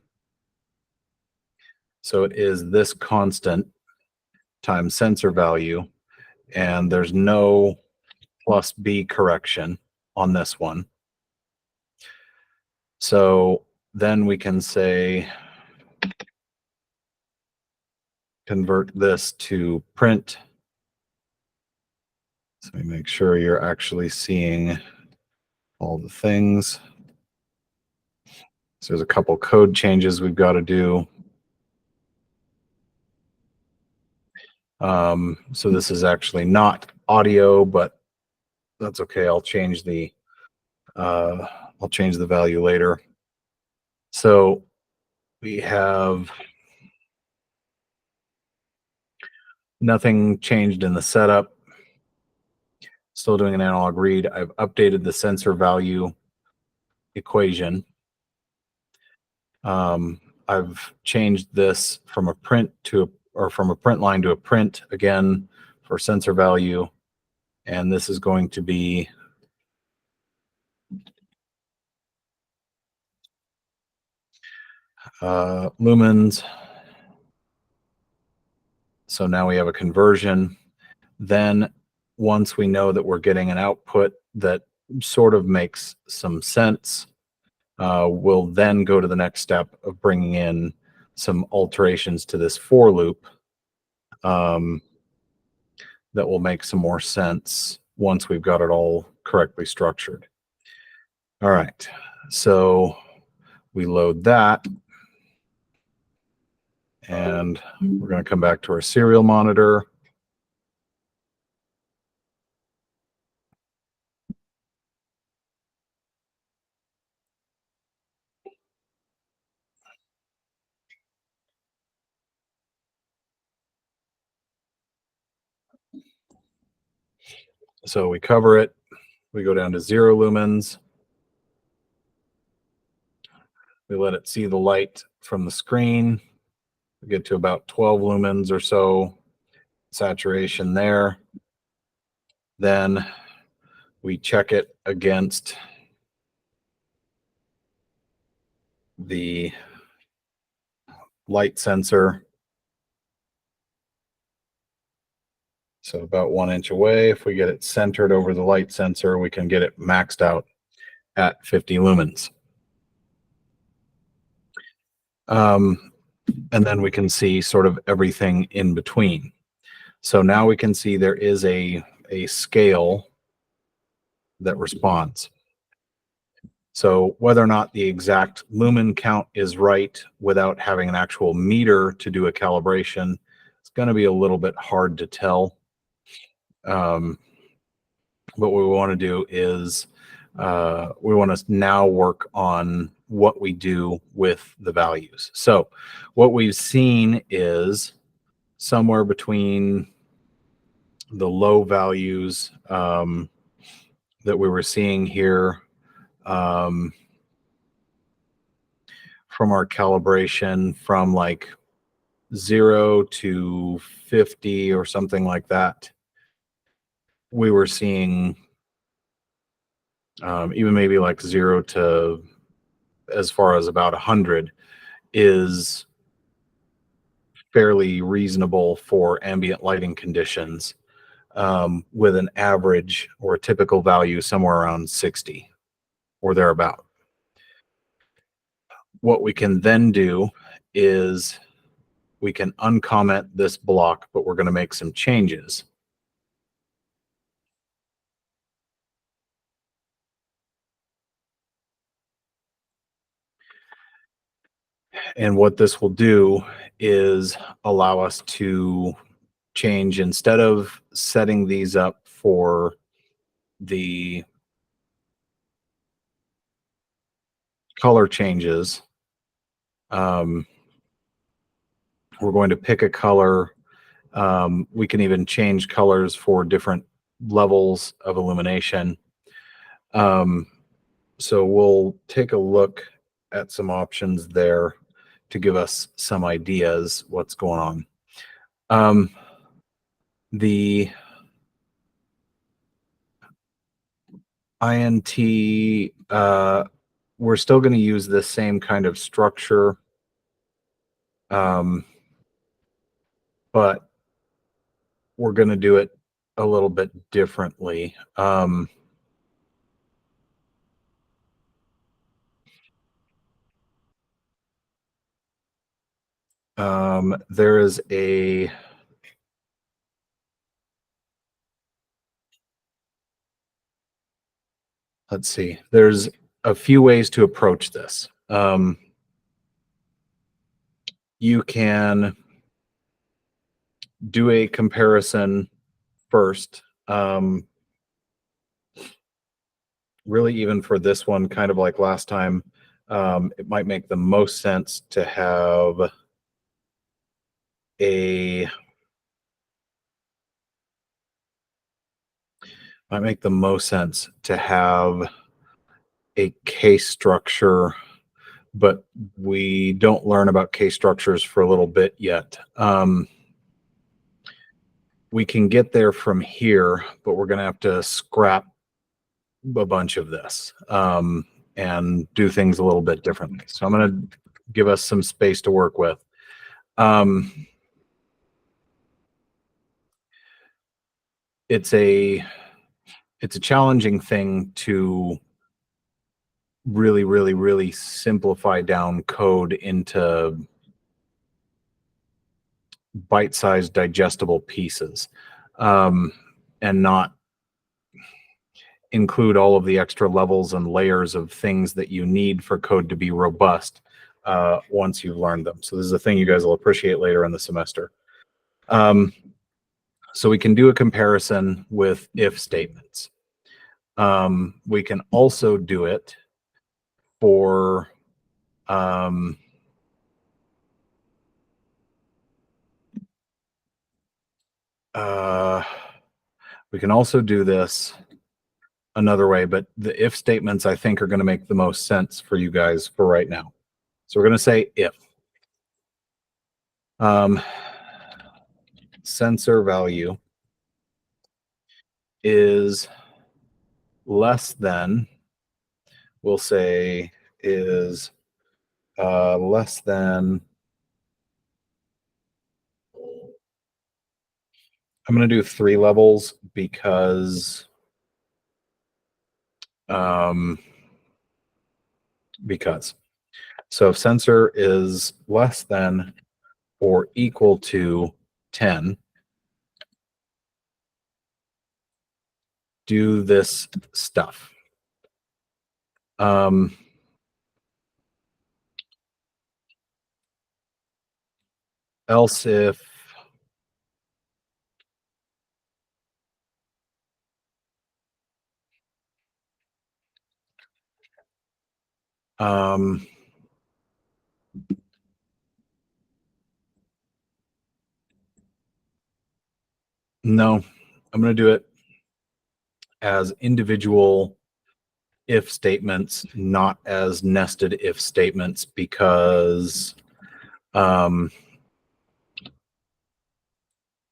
So it is this constant times sensor value, and there's no plus B correction on this one. So then we can say, convert this to print. So we make sure you're actually seeing all the things. So there's a couple code changes we've got to do. So this is actually not audio, but that's okay. I'll change the value later. So we have nothing changed in the setup. Still doing an analog read. I've updated the sensor value equation. I've changed this from a print to from a print line to a print again for sensor value, and this is going to be lumens. So now we have a conversion. Then once we know that we're getting an output that sort of makes some sense, we'll then go to the next step of bringing in some alterations to this for loop that will make some more sense once we've got it all correctly structured. All right, so we load that, and we're going to come back to our serial monitor. So we cover it. We go down to 0 lumens. We let it see the light from the screen. We get to about 12 lumens or so saturation there. Then we check it against the light sensor. So about 1 inch away. If we get it centered over the light sensor, we can get it maxed out at 50 lumens. And then we can see sort of everything in between. So now we can see there is a scale that responds. So whether or not the exact lumen count is right without having an actual meter to do a calibration, it's going to be a little bit hard to tell. But what we want to do is we want to now work on what we do with the values. So what we've seen is somewhere between the low values that we were seeing here from our calibration from like 0 to 50 or something like that. We were seeing even maybe like 0 to as far as about 100 is fairly reasonable for ambient lighting conditions, with an average or a typical value somewhere around 60 or thereabout. What we can then do is we can uncomment this block, but we're going to make some changes. And what this will do is allow us to change, instead of setting these up for the color changes, we're going to pick a color. We can even change colors for different levels of illumination. So we'll take a look at some options there to give us some ideas what's going on. The INT, we're still going to use the same kind of structure, but we're going to do it a little bit differently. There is a, let's see, there's a few ways to approach this. You can do a comparison first. Really, even for this one, kind of like last time, it might make the most sense to have a case structure, but we don't learn about case structures for a little bit yet. We can get there from here, but we're going to have to scrap a bunch of this and do things a little bit differently. So I'm going to give us some space to work with. It's a challenging thing to really simplify down code into bite-sized digestible pieces, and not include all of the extra levels and layers of things that you need for code to be robust once you've learned them. So this is a thing you guys will appreciate later in the semester. So we can do a comparison with if statements. We can also do it for we can also do this another way, but the if statements I think are going to make the most sense for you guys for right now. So we're going to say if sensor value is less than, we'll say is less than, I'm going to do 3 levels because so if sensor is less than or equal to 10, do this stuff. Else if no, I'm going to do it as individual if statements, not as nested if statements, because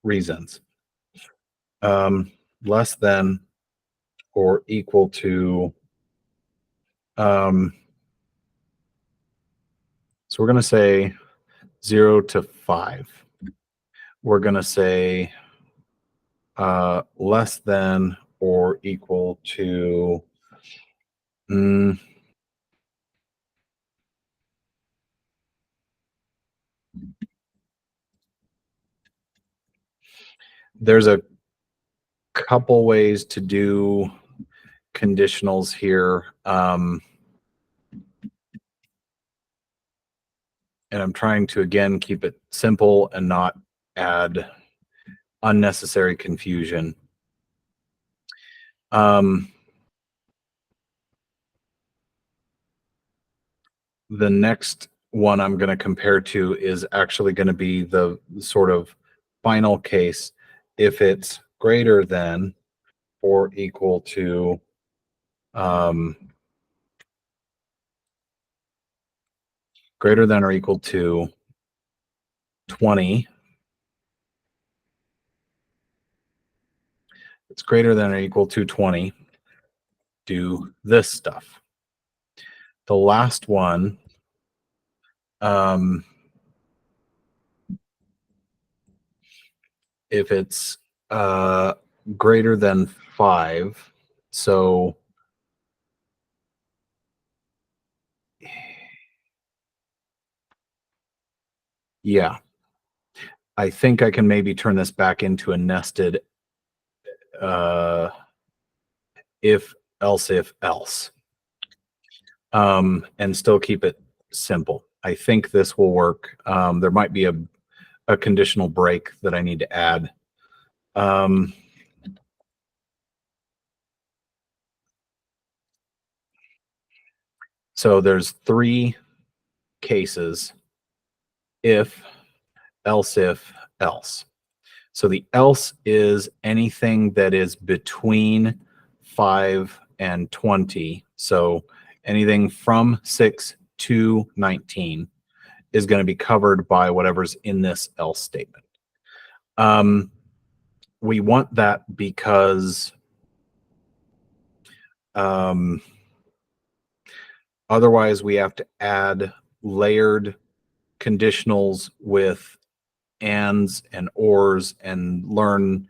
reasons. Less than or equal to, so we're going to say 0 to 5. We're going to say less than or equal to there's a couple ways to do conditionals here. And I'm trying to, again, keep it simple and not add unnecessary confusion. The next one I'm going to compare to is actually going to be the sort of final case. If it's greater than or equal to greater than or equal to 20. It's greater than or equal to 20. Do this stuff. The last one, if it's greater than 5, so yeah, I think I can maybe turn this back into a nested if else, and still keep it simple. I think this will work. There might be a conditional break that I need to add. So there's 3 cases: if, else, else. So the else is anything that is between 5 and 20. So anything from 6 to 19 is going to be covered by whatever's in this else statement. We want that because otherwise we have to add layered conditionals with ands and ors and learn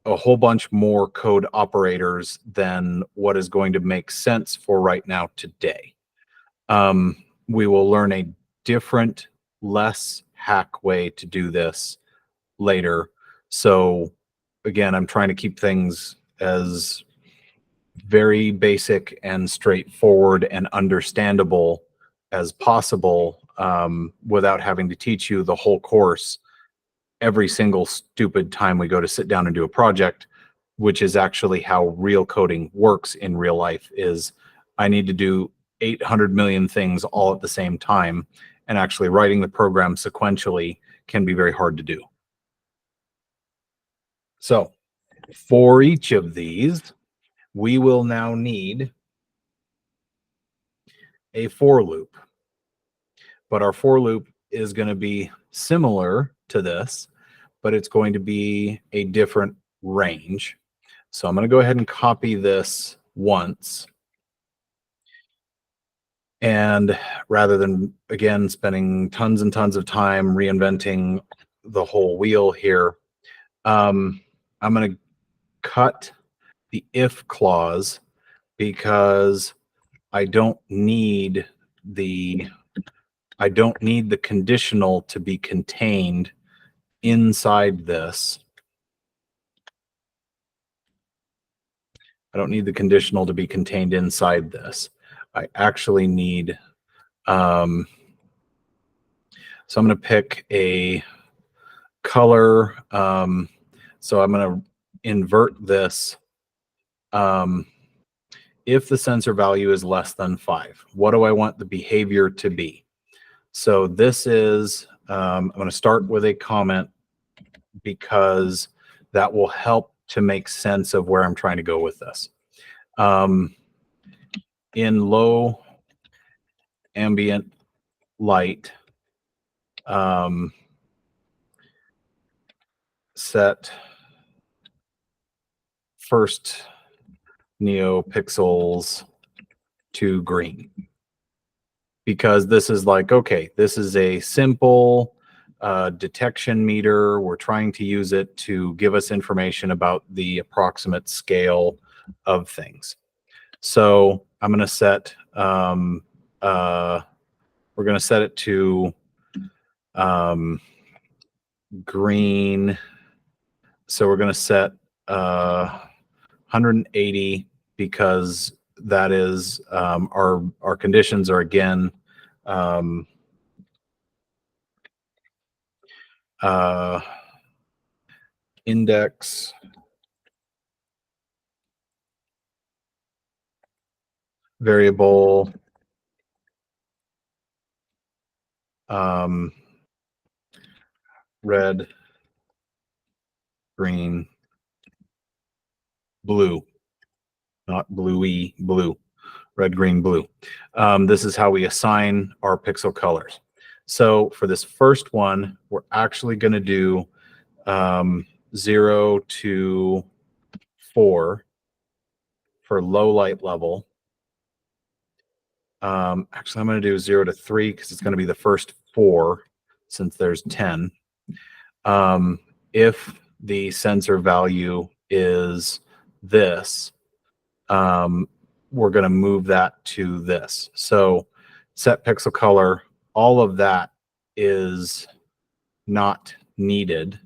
a whole bunch more code operators than what is going to make sense for right now today. We will learn a different, less hack way to do this later. So again, I'm trying to keep things as very basic and straightforward and understandable as possible, without having to teach you the whole course every single stupid time we go to sit down and do a project, which is actually how real coding works in real life. Is I need to do 800 million things all at the same time, and actually writing the program sequentially can be very hard to do. So for each of these, we will now need a for loop, but our for loop is going to be similar to this, but it's going to be a different range. So I'm going to go ahead and copy this once. And rather than, again, spending tons and tons of time reinventing the whole wheel here, I'm going to cut the if clause because I don't need the conditional to be contained inside this. I don't need the conditional to be contained inside this. I actually need, so I'm going to pick a color. So I'm going to invert this. If the sensor value is less than 5, what do I want the behavior to be? So this is, I'm going to start with a comment because that will help to make sense of where I'm trying to go with this. In low ambient light, set first neopixels to green, because this is like, okay, this is a simple detection meter. We're trying to use it to give us information about the approximate scale of things. So I'm going to set, we're going to set it to green. So we're going to set 180 because that is our conditions are again index variable red, green, blue. not bluey blue, red, green, blue. This is how we assign our pixel colors. So for this first one, we're actually going to do 0 to 4 for low light level. Actually, I'm going to do 0 to 3 because it's going to be the first 4 since there's 10. If the sensor value is this, we're going to move that to this. So set pixel color, all of that is not needed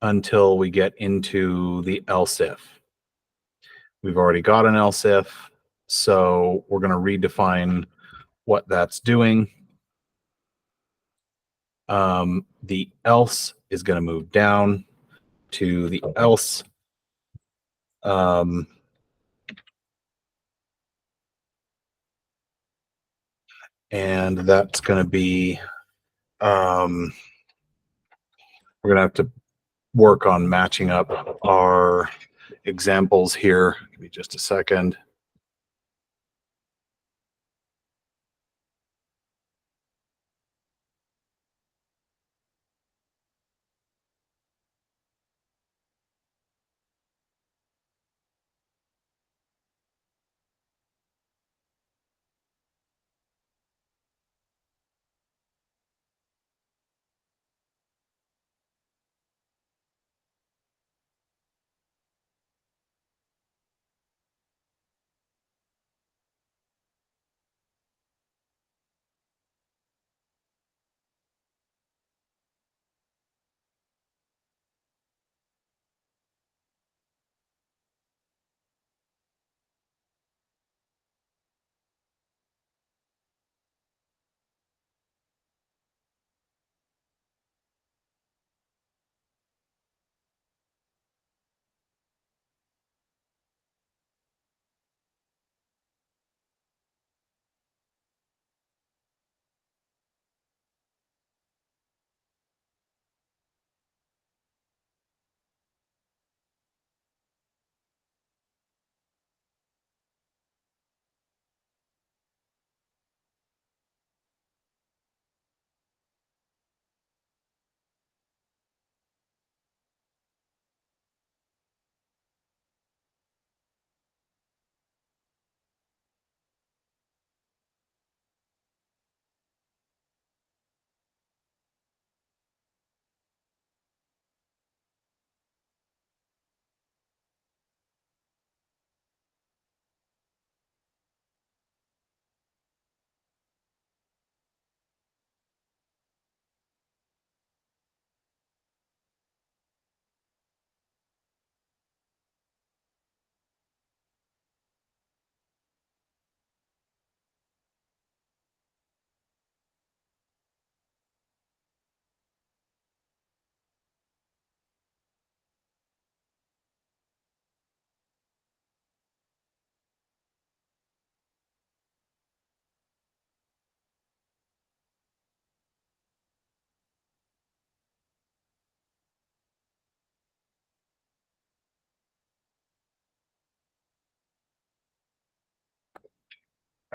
until we get into the else if. We've already got an else if, so we're going to redefine what that's doing. The else is going to move down to the else. And that's going to be, we're going to have to work on matching up our examples here. Give me just a second.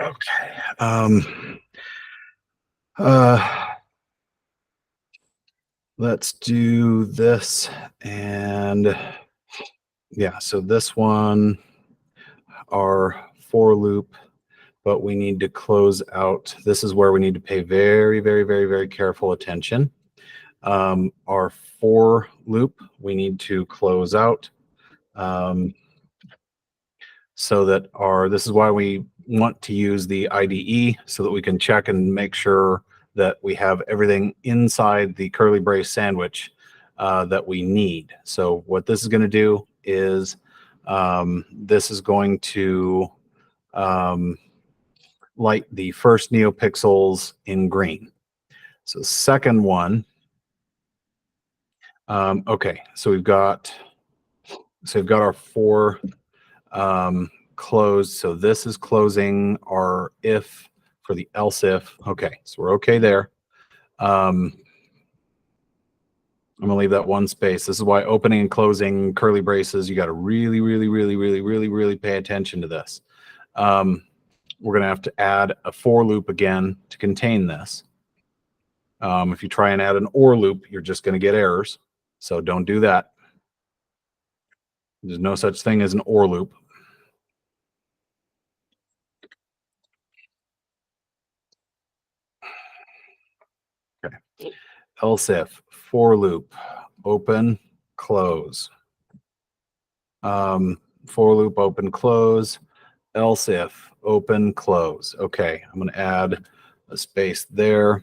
Okay. Let's do this. And yeah, so this one, our for loop, but we need to close out. This is where we need to pay very, very, very, very careful attention. Our for loop, we need to close out. So that this is why we want to use the IDE so that we can check and make sure that we have everything inside the curly brace sandwich that we need. So what this is going to do is this is going to light the first neopixels in green. So second one, okay, so we've got our for closed. So this is closing our if for the else if. Okay, so we're okay there. I'm gonna leave that one space. This is why opening and closing curly braces, you got to really, really, really, really, really, really pay attention to this. We're gonna have to add a for loop again to contain this. If you try and add an or loop, you're just gonna get errors. So don't do that. There's no such thing as an or loop. Okay. Else if, for loop, open, close. For loop, open, close. Else if, open, close. Okay, I'm going to add a space there.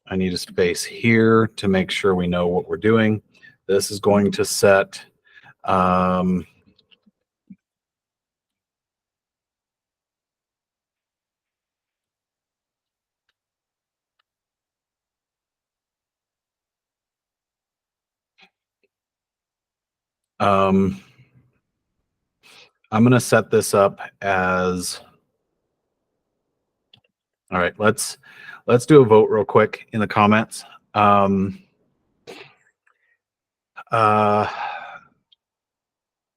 I need a space here to make sure we know what we're doing. This is going to set I'm going to set this up as, all right, let's do a vote real quick in the comments.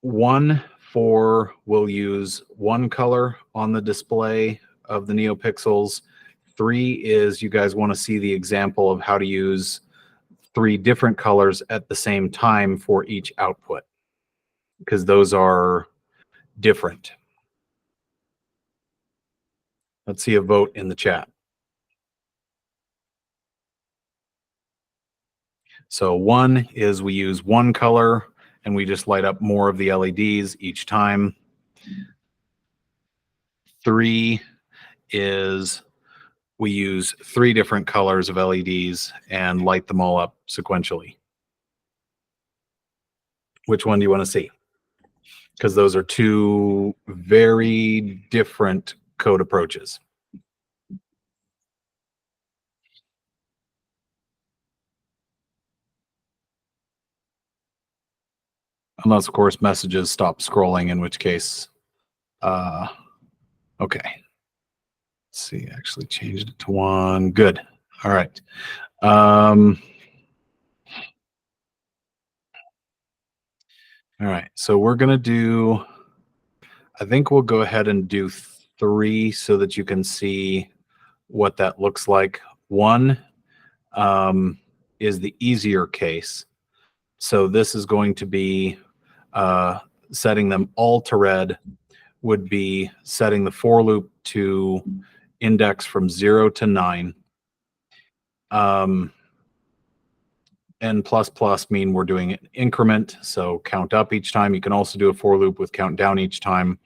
One for we'll use one color on the display of the NeoPixels. 3 is you guys want to see the example of how to use 3 different colors at the same time for each output, because those are different. Let's see a vote in the chat. So 1 is we use one color and we just light up more of the LEDs each time. 3 is we use 3 different colors of LEDs and light them all up sequentially. Which one do you want to see? Because those are 2 very different code approaches. Unless, of course, messages stop scrolling, in which case, okay. Let's see, actually changed it to 1. Good. All right. All right. So we're going to do, I think we'll go ahead and do 3 so that you can see what that looks like. 1 is the easier case. So this is going to be setting them all to red, would be setting the for loop to index from 0 to 9. N++ mean we're doing an increment, so count up each time. You can also do a for loop with count down each time.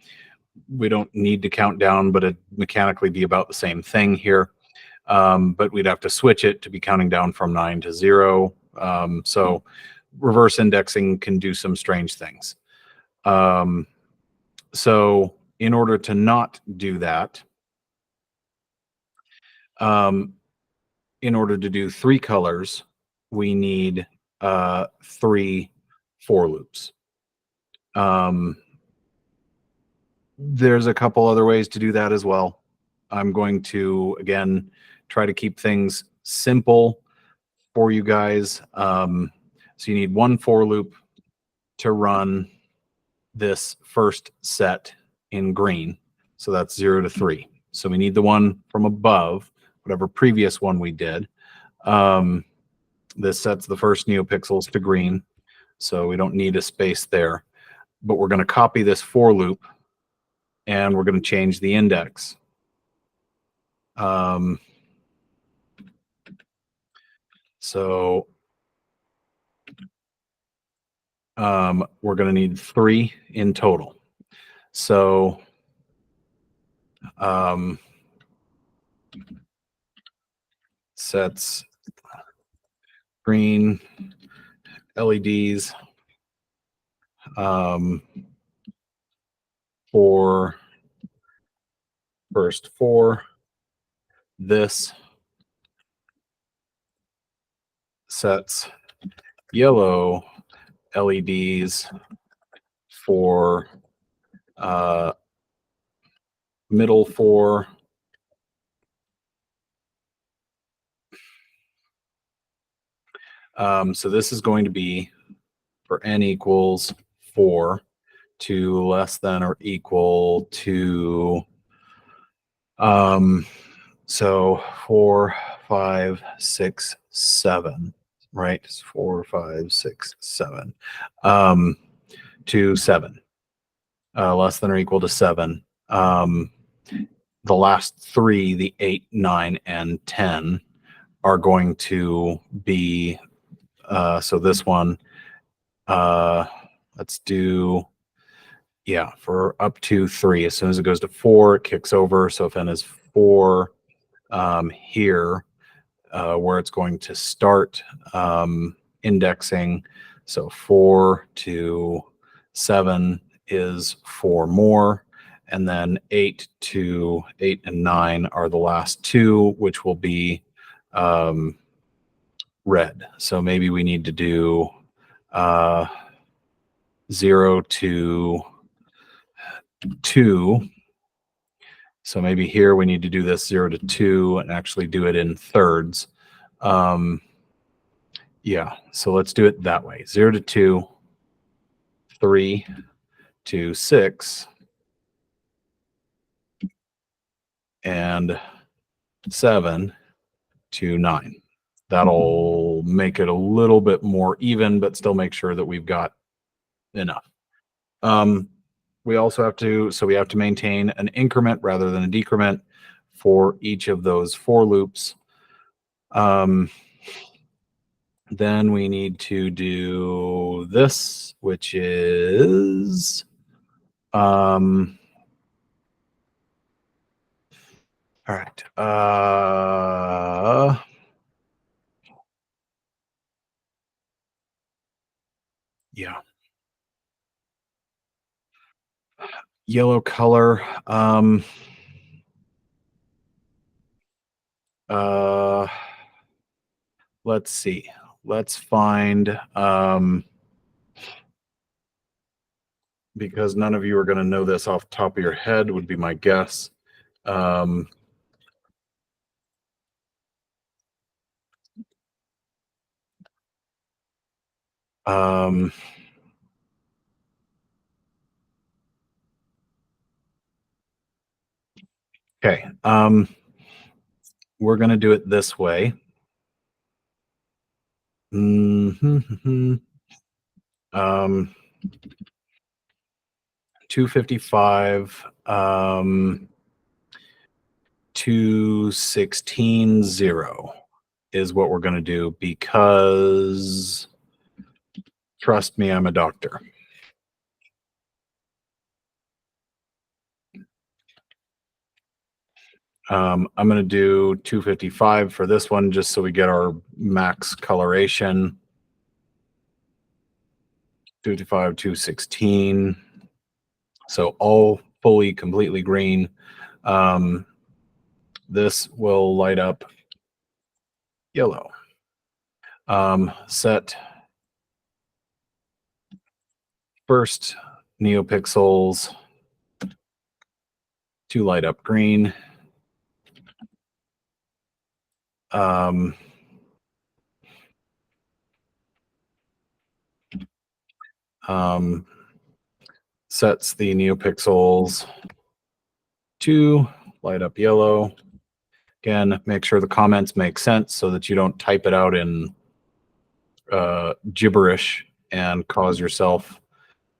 We don't need to count down, but it mechanically be about the same thing here. But we'd have to switch it to be counting down from 9 to 0. So reverse indexing can do some strange things. So in order to not do that, in order to do 3 colors, we need 3 for loops. There's a couple other ways to do that as well. I'm going to, again, try to keep things simple for you guys. So you need 1 for loop to run this first set in green. So that's 0 to 3. So we need the one from above, whatever previous one we did. This sets the first NeoPixels to green, so we don't need a space there. But we're going to copy this for loop, and we're going to change the index. So we're going to need 3 in total. So sets green LEDs for first 4. This sets yellow LEDs for middle 4. So this is going to be for n equals 4 to less than or equal to, so 4, 5, 6, 7, right? It's 4, 5, 6, 7, to 7, less than or equal to 7. The last three, the 8, 9, and 10, are going to be, so this one, let's do, yeah, for up to 3. As soon as it goes to 4, it kicks over. So if n is 4, here, where it's going to start indexing, so 4 to 7 is 4 more, and then 8 to 8 and 9 are the last two, which will be red. So maybe we need to do 0 to 2. So maybe here we need to do this 0 to 2 and actually do it in thirds. Yeah, so let's do it that way. 0 to 2, 3 to 6, and 7 to 9. That'll make it a little bit more even, but still make sure that we've got enough. We also have to, so we have to maintain an increment rather than a decrement for each of those for loops. Then we need to do this, which is, all right. Yeah. Yellow color. Let's see. Let's find, because none of you are going to know this off the top of your head, would be my guess. Okay. We're going to do it this way. 255, 216, 0 is what we're going to do, because trust me, I'm a doctor. I'm going to do 255 for this one, just so we get our max coloration. 255, 216. So all fully, completely green. This will light up yellow. Set first neopixels to light up green. Sets the neopixels to light up yellow. Again, make sure the comments make sense so that you don't type it out in gibberish and cause yourself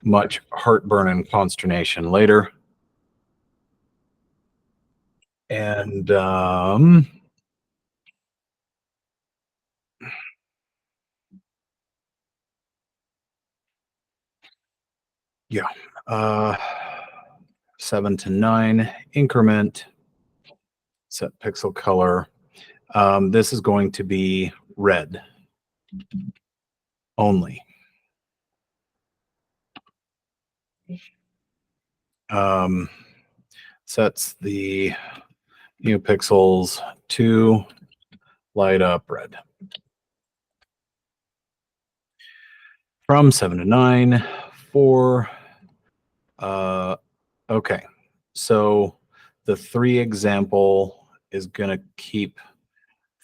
much heartburn and consternation later. And yeah, 7 to 9 increment, set pixel color. This is going to be red only. Sets the neopixels to light up red. From 7 to 9, 4. Okay, so the 3 example is going to keep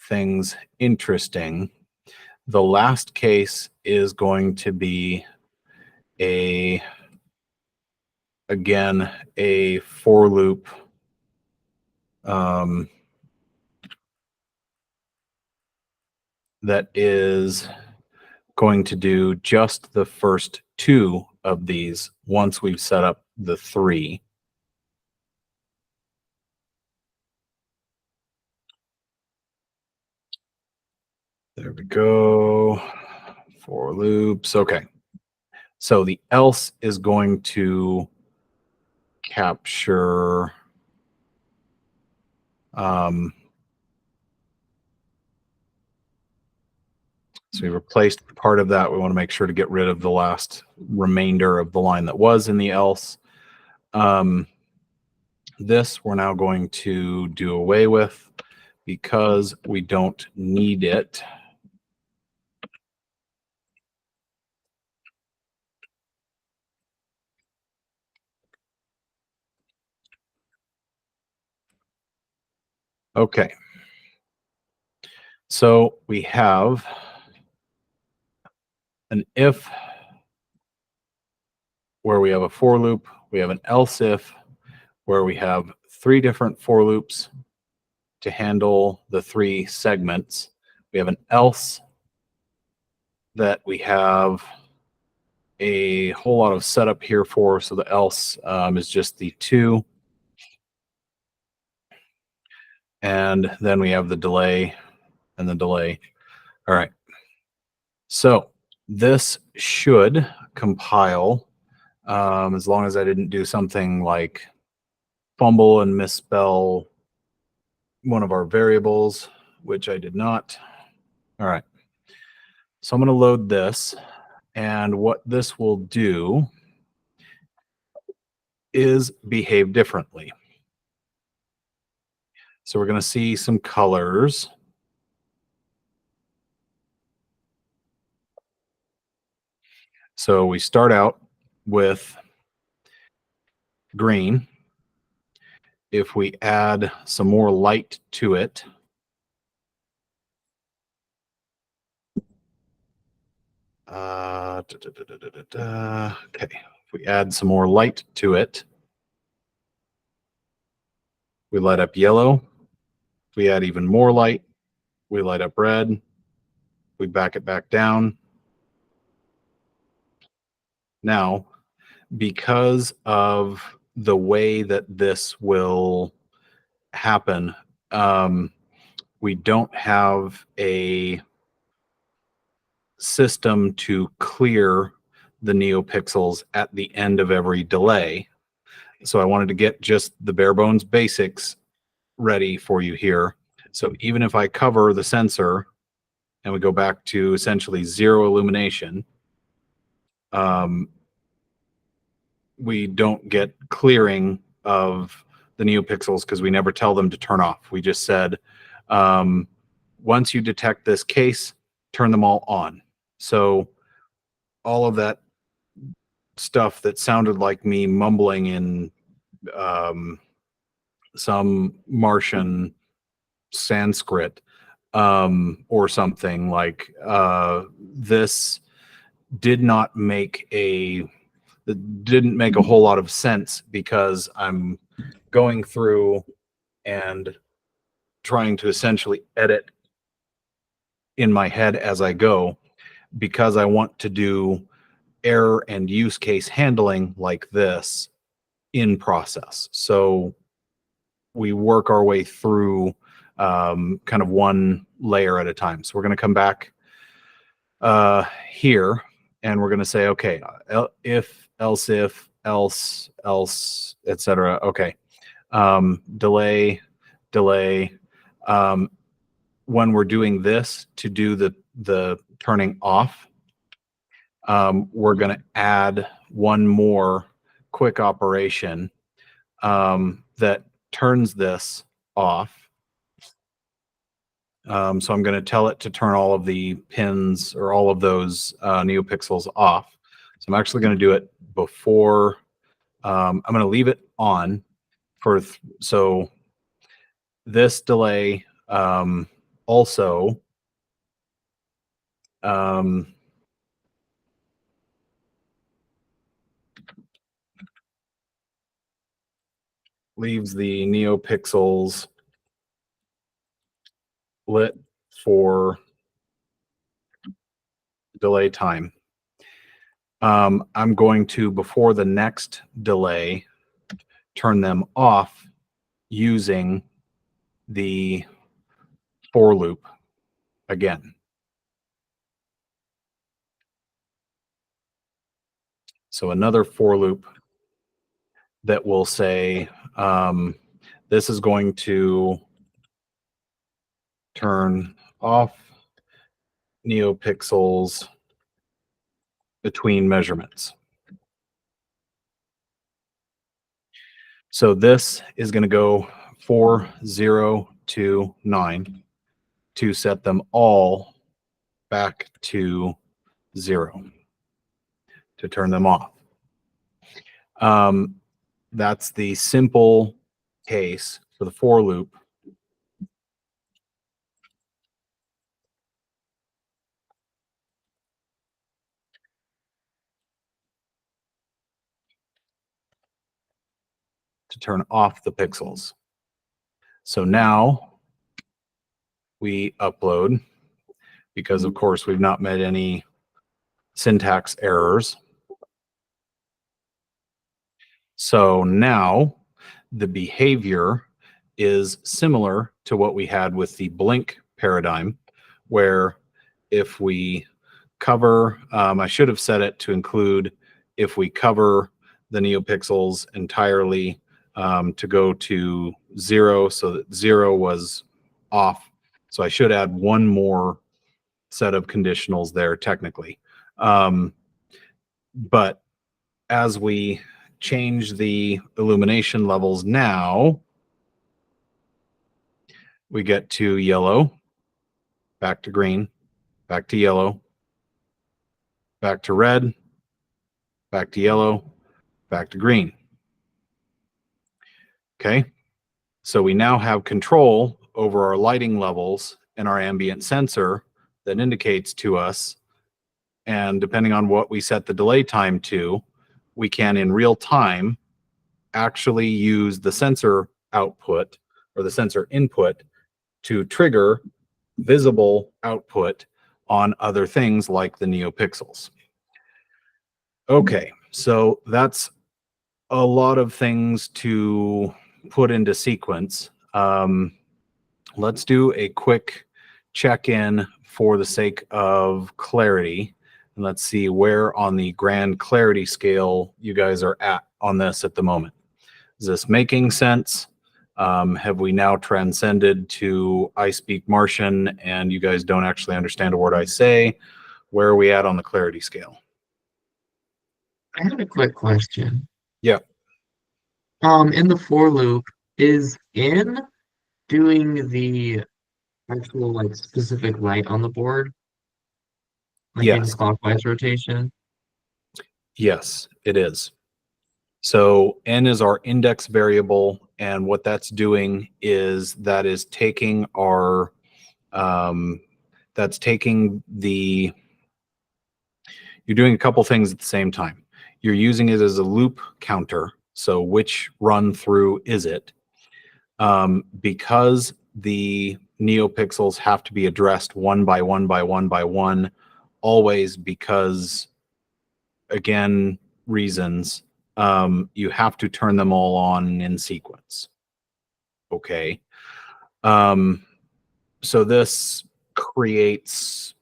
things interesting. The last case is going to be again, a for loop that is going to do just the first two of these once we've set up the three. There we go. For loops. Okay. So the else is going to capture so we replaced part of that. We want to make sure to get rid of the last remainder of the line that was in the else. This we're now going to do away with because we don't need it. Okay. So we have an if where we have a for loop. We have an else if where we have three different for loops to handle the three segments. We have an else that we have a whole lot of setup here for. So the else is just the two. And then we have the delay and the delay. All right. So this should compile as long as I didn't do something like fumble and misspell one of our variables, which I did not. All right. So I'm going to load this. And what this will do is behave differently. So we're going to see some colors. So we start out with green. If we add some more light to it, okay, if we add some more light to it, we light up yellow. If we add even more light, we light up red. We back it back down. Now, because of the way that this will happen, we don't have a system to clear the neopixels at the end of every delay. So I wanted to get just the bare bones basics ready for you here. So even if I cover the sensor and we go back to essentially zero illumination, we don't get clearing of the neopixels because we never tell them to turn off. We just said, once you detect this case, turn them all on. So all of that stuff that sounded like me mumbling in some Martian Sanskrit or something like this didn't make a whole lot of sense because I'm going through and trying to essentially edit in my head as I go because I want to do error and use case handling like this in process. So we work our way through kind of one layer at a time. So we're going to come back here and we're going to say, okay, if, else, etc. Okay. Delay. When we're doing this to do the turning off, we're going to add one more quick operation that turns this off. So I'm going to tell it to turn all of the pins or all of those neopixels off. So I'm actually going to do it before. I'm going to leave it on for so this delay also leaves the NeoPixels lit for delay time. I'm going to, before the next delay, turn them off using the for loop again. So another for loop that will say, this is going to turn off NeoPixels between measurements. So this is going to go 4, 0, 2, 9 to set them all back to 0 to turn them off. That's the simple case for the for loop. To turn off the pixels. So now we upload, because of course we've not met any syntax errors. So now the behavior is similar to what we had with the blink paradigm, where if we cover, I should have set it to include if we cover the NeoPixels entirely to go to 0, so that 0 was off. So I should add one more set of conditionals there technically. But as we change the illumination levels now, we get to yellow, back to green, back to yellow, back to red, back to yellow, back to green. Okay, so we now have control over our lighting levels and our ambient sensor that indicates to us, and depending on what we set the delay time to, we can in real time actually use the sensor output or the sensor input to trigger visible output on other things like the NeoPixels. Okay, so that's a lot of things to put into sequence. Let's do a quick check-in for the sake of clarity. And let's see where on the grand clarity scale you guys are at on this at the moment. Is this making sense? Have we now transcended to I speak Martian and you guys don't actually understand a word I say? Where are we at on the clarity scale? I had a quick question. Yeah. In the for loop, is in doing the actual like specific light on the board, like in Yes. clockwise rotation? Yes, it is. So n is our index variable, and what that's doing is that is taking our that's taking the, you're doing a couple things at the same time. You're using it as a loop counter. So which run through is it? Because the NeoPixels have to be addressed one by one by one by one, always, because again, reasons, you have to turn them all on in sequence. Okay. So this creates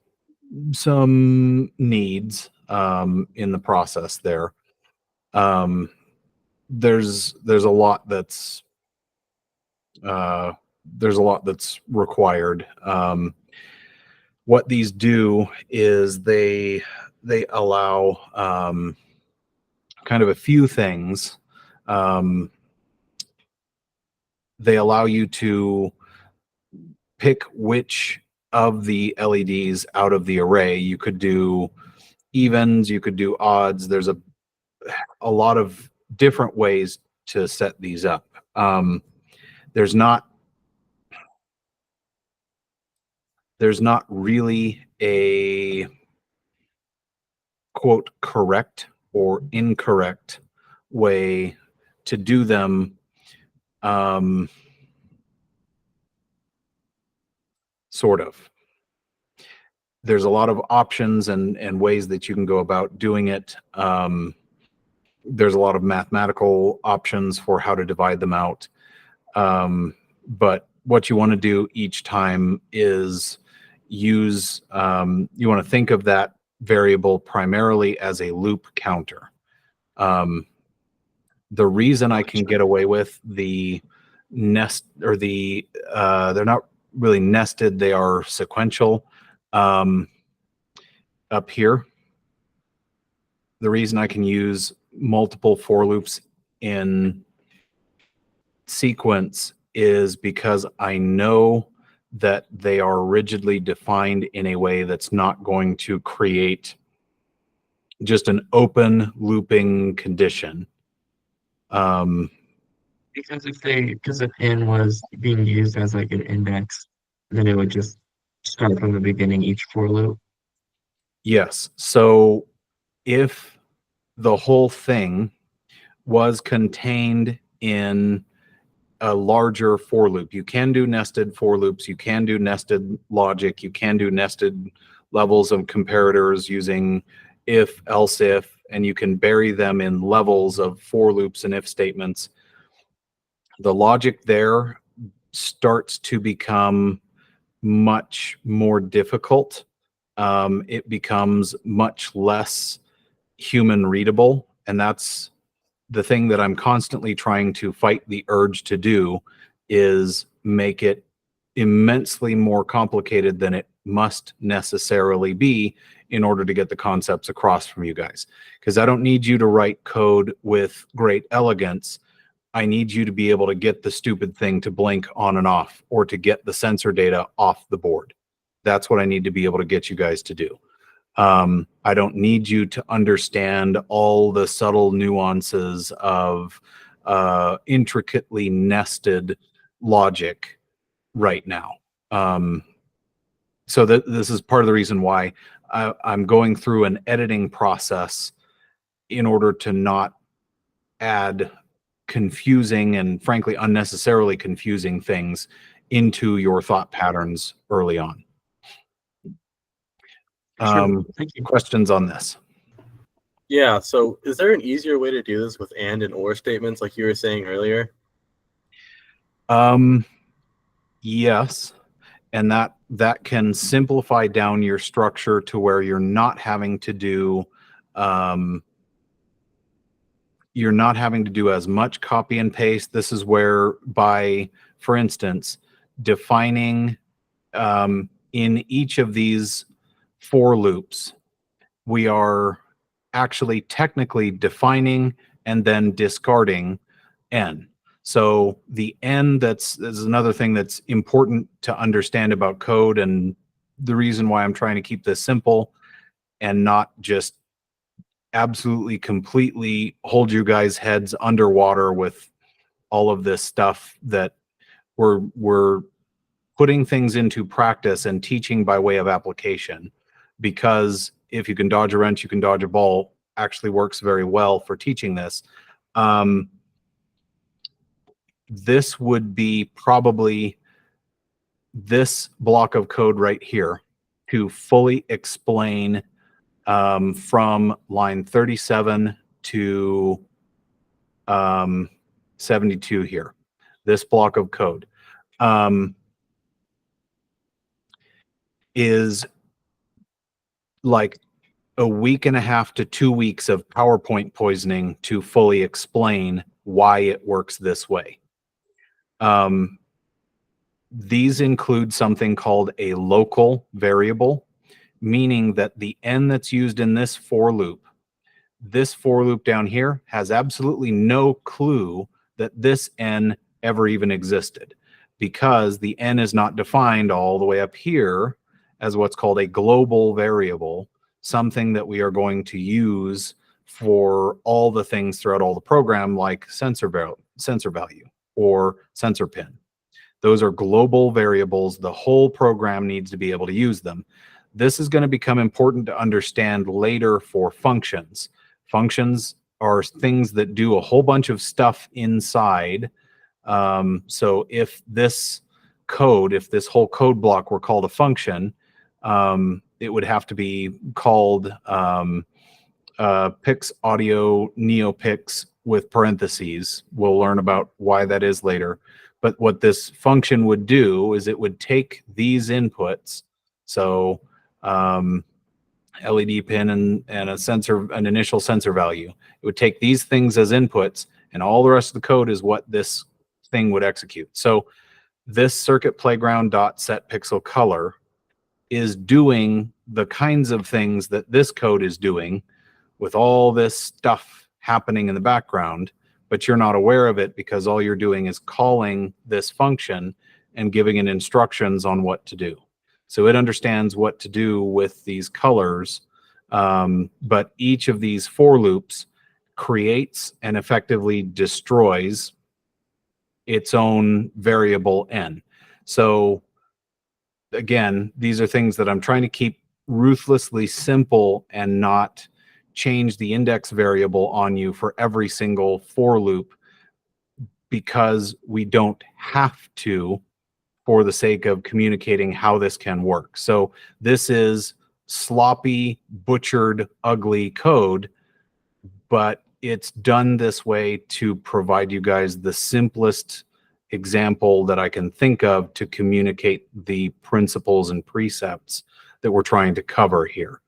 some needs in the process there. There's a lot that's required. What these do is they allow kind of a few things. They allow you to pick which of the LEDs out of the array. You could do evens, you could do odds. There's a lot of different ways to set these up. There's not there's not really a quote correct or incorrect way to do them. Sort of. There's a lot of options and ways that you can go about doing it. There's a lot of mathematical options for how to divide them out. But what you want to do each time is use, you want to think of that variable primarily as a loop counter. The reason I can get away with the nest or they're not really nested, they are sequential up here. The reason I can use multiple for loops in sequence is because I know that they are rigidly defined in a way that's not going to create just an open looping condition. Because if n was being used as like an index, then it would just start from the beginning each for loop. Yes. So if the whole thing was contained in a larger for loop, you can do nested for loops, you can do nested logic, you can do nested levels of comparators using if, else if, and you can bury them in levels of for loops and if statements. The logic there starts to become much more difficult. It becomes much less human readable, and that's the thing that I'm constantly trying to fight the urge to do, is make it immensely more complicated than it must necessarily be in order to get the concepts across from you guys. Because I don't need you to write code with great elegance. I need you to be able to get the stupid thing to blink on and off, or to get the sensor data off the board. That's what I need to be able to get you guys to do. I don't need you to understand all the subtle nuances of intricately nested logic right now. So this is part of the reason why I'm going through an editing process in order to not add confusing and frankly unnecessarily confusing things into your thought patterns early on. Sure. Thank you. Questions on this? Yeah, so is there an easier way to do this with and or statements like you were saying earlier? Yes, and that can simplify down your structure to where you're not having to do as much copy and paste. This is where by, for instance, defining in each of these for loops, we are actually technically defining and then discarding n. So the n, that's another thing that's important to understand about code, and the reason why I'm trying to keep this simple and not just absolutely completely hold you guys' heads underwater with all of this stuff that we're putting things into practice and teaching by way of application. Because if you can dodge a wrench, you can dodge a ball actually works very well for teaching this. This would be probably this block of code right here to fully explain from line 37 to 72 here. This block of code is like a week and a half to 2 weeks of PowerPoint poisoning to fully explain why it works this way. These include something called a local variable, meaning that the n that's used in this for loop down here has absolutely no clue that this n ever even existed, because the n is not defined all the way up here as what's called a global variable, something that we are going to use for all the things throughout all the program, like sensor value or sensor pin. Those are global variables. The whole program needs to be able to use them. This is going to become important to understand later for functions. Functions are things that do a whole bunch of stuff inside. So if this whole code block were called a function, it would have to be called pix audio neopix with parentheses. We'll learn about why that is later. But what this function would do is it would take these inputs, so LED pin and a sensor, an initial sensor value. It would take these things as inputs, and all the rest of the code is what this thing would execute. So this circuit playground dot set pixel color is doing the kinds of things that this code is doing with all this stuff happening in the background, but you're not aware of it because all you're doing is calling this function and giving it instructions on what to do. So it understands what to do with these colors, but each of these for loops creates and effectively destroys its own variable n. So again, these are things that I'm trying to keep ruthlessly simple and not change the index variable on you for every single for loop, because we don't have to, for the sake of communicating how this can work. So this is sloppy, butchered, ugly code, but it's done this way to provide you guys the simplest example that I can think of to communicate the principles and precepts that we're trying to cover here.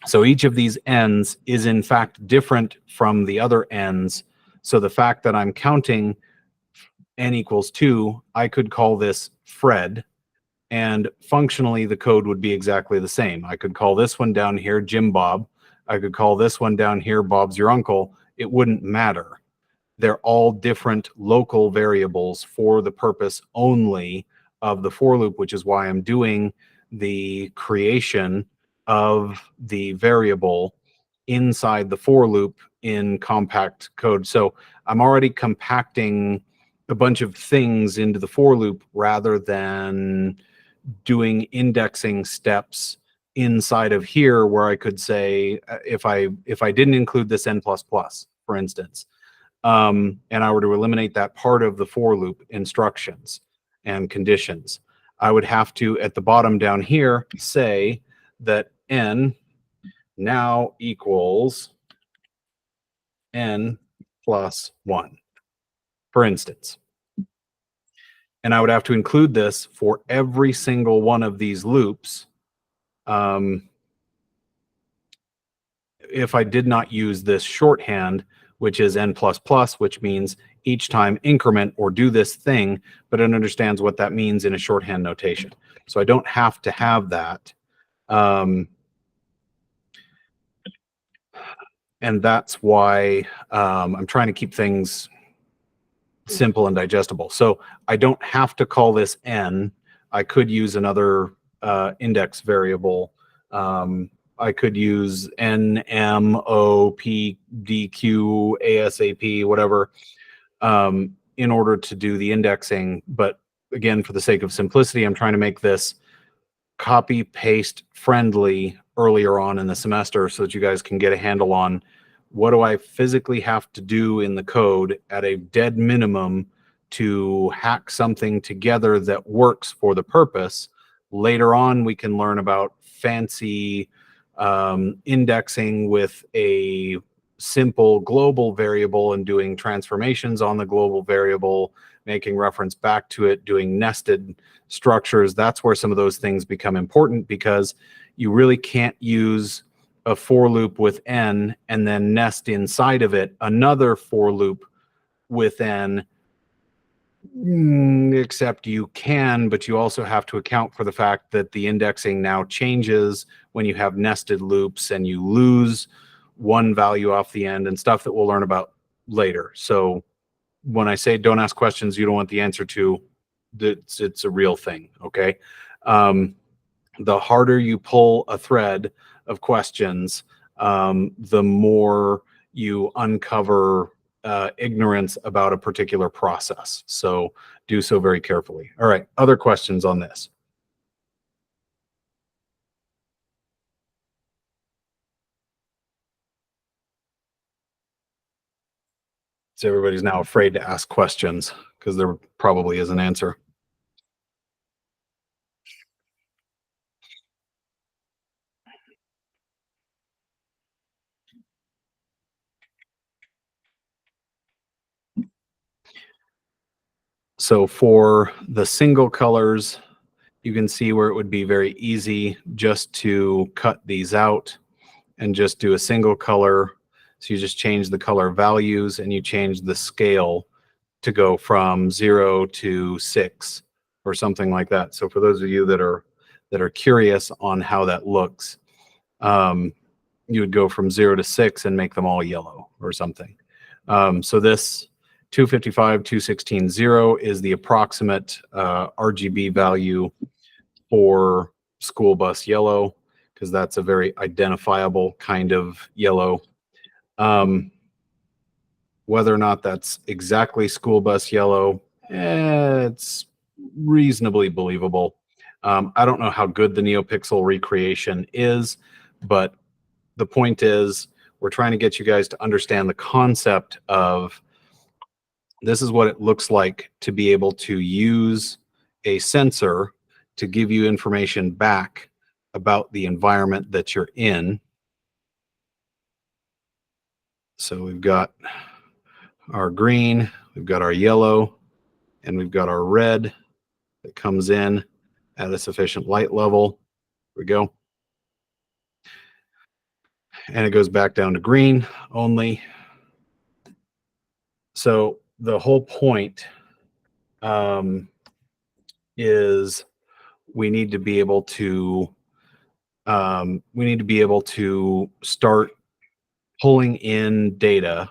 So each of these ends is in fact different from the other ends. So the fact that I'm counting n equals 2, I could call this Fred, and functionally the code would be exactly the same. I could call this one down here Jim Bob. I could call this one down here Bob's your uncle. It wouldn't matter. They're all different local variables for the purpose only of the for loop, which is why I'm doing the creation of the variable inside the for loop in compact code. So I'm already compacting a bunch of things into the for loop rather than doing indexing steps inside of here, where I could say, if I didn't include this n++, for instance, and I were to eliminate that part of the for loop instructions and conditions, I would have to, at the bottom down here, say that n now equals n plus 1, for instance. And I would have to include this for every single one of these loops. If I did not use this shorthand, which is n++, which means each time increment or do this thing, but it understands what that means in a shorthand notation. So I don't have to have that. And that's why I'm trying to keep things simple and digestible. So I don't have to call this n. I could use another index variable. I could use n, m, o, p, d, q, asap, whatever, in order to do the indexing. But again, for the sake of simplicity, I'm trying to make this copy paste friendly earlier on in the semester so that you guys can get a handle on what do I physically have to do in the code at a dead minimum to hack something together that works for the purpose. Later on, we can learn about fancy indexing with a simple global variable and doing transformations on the global variable, making reference back to it, doing nested structures. That's where some of those things become important, because you really can't use a for loop with n and then nest inside of it another for loop with n, except you can, but you also have to account for the fact that the indexing now changes when you have nested loops and you lose one value off the end and stuff that we'll learn about later. So when I say don't ask questions you don't want the answer to, it's a real thing, okay? The harder you pull a thread of questions, the more you uncover ignorance about a particular process. So do so very carefully. All right, other questions on this? So everybody's now afraid to ask questions because there probably is an answer. So for the single colors, you can see where it would be very easy just to cut these out and just do a single color. So you just change the color values and you change the scale to go from 0 to 6 or something like that. So for those of you that are curious on how that looks, you would go from 0 to 6 and make them all yellow or something. So this 255, 216, 0 is the approximate RGB value for school bus yellow, because that's a very identifiable kind of yellow. Whether or not that's exactly school bus yellow, it's reasonably believable. I don't know how good the NeoPixel recreation is, but the point is we're trying to get you guys to understand the concept of this is what it looks like to be able to use a sensor to give you information back about the environment that you're in. So we've got our green, we've got our yellow, and we've got our red that comes in at a sufficient light level. Here we go. And it goes back down to green only. So the whole point is we need to be able to start pulling in data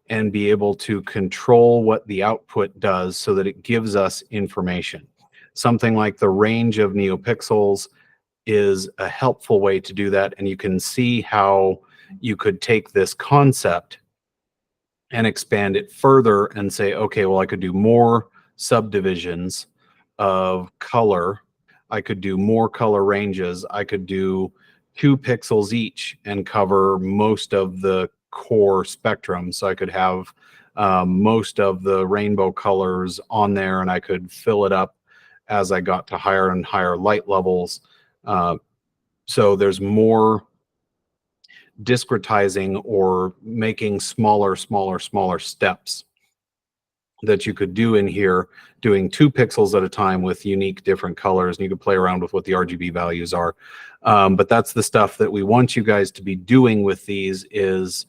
and be able to control what the output does so that it gives us information. Something like the range of NeoPixels is a helpful way to do that. And you can see how you could take this concept and expand it further and say, okay, well, I could do more subdivisions of color. I could do more color ranges. I could do 2 pixels each and cover most of the core spectrum. So I could have most of the rainbow colors on there, and I could fill it up as I got to higher and higher light levels. So there's more discretizing or making smaller steps that you could do in here, doing 2 pixels at a time with unique different colors, and you can play around with what the RGB values are. But that's the stuff that we want you guys to be doing with these, is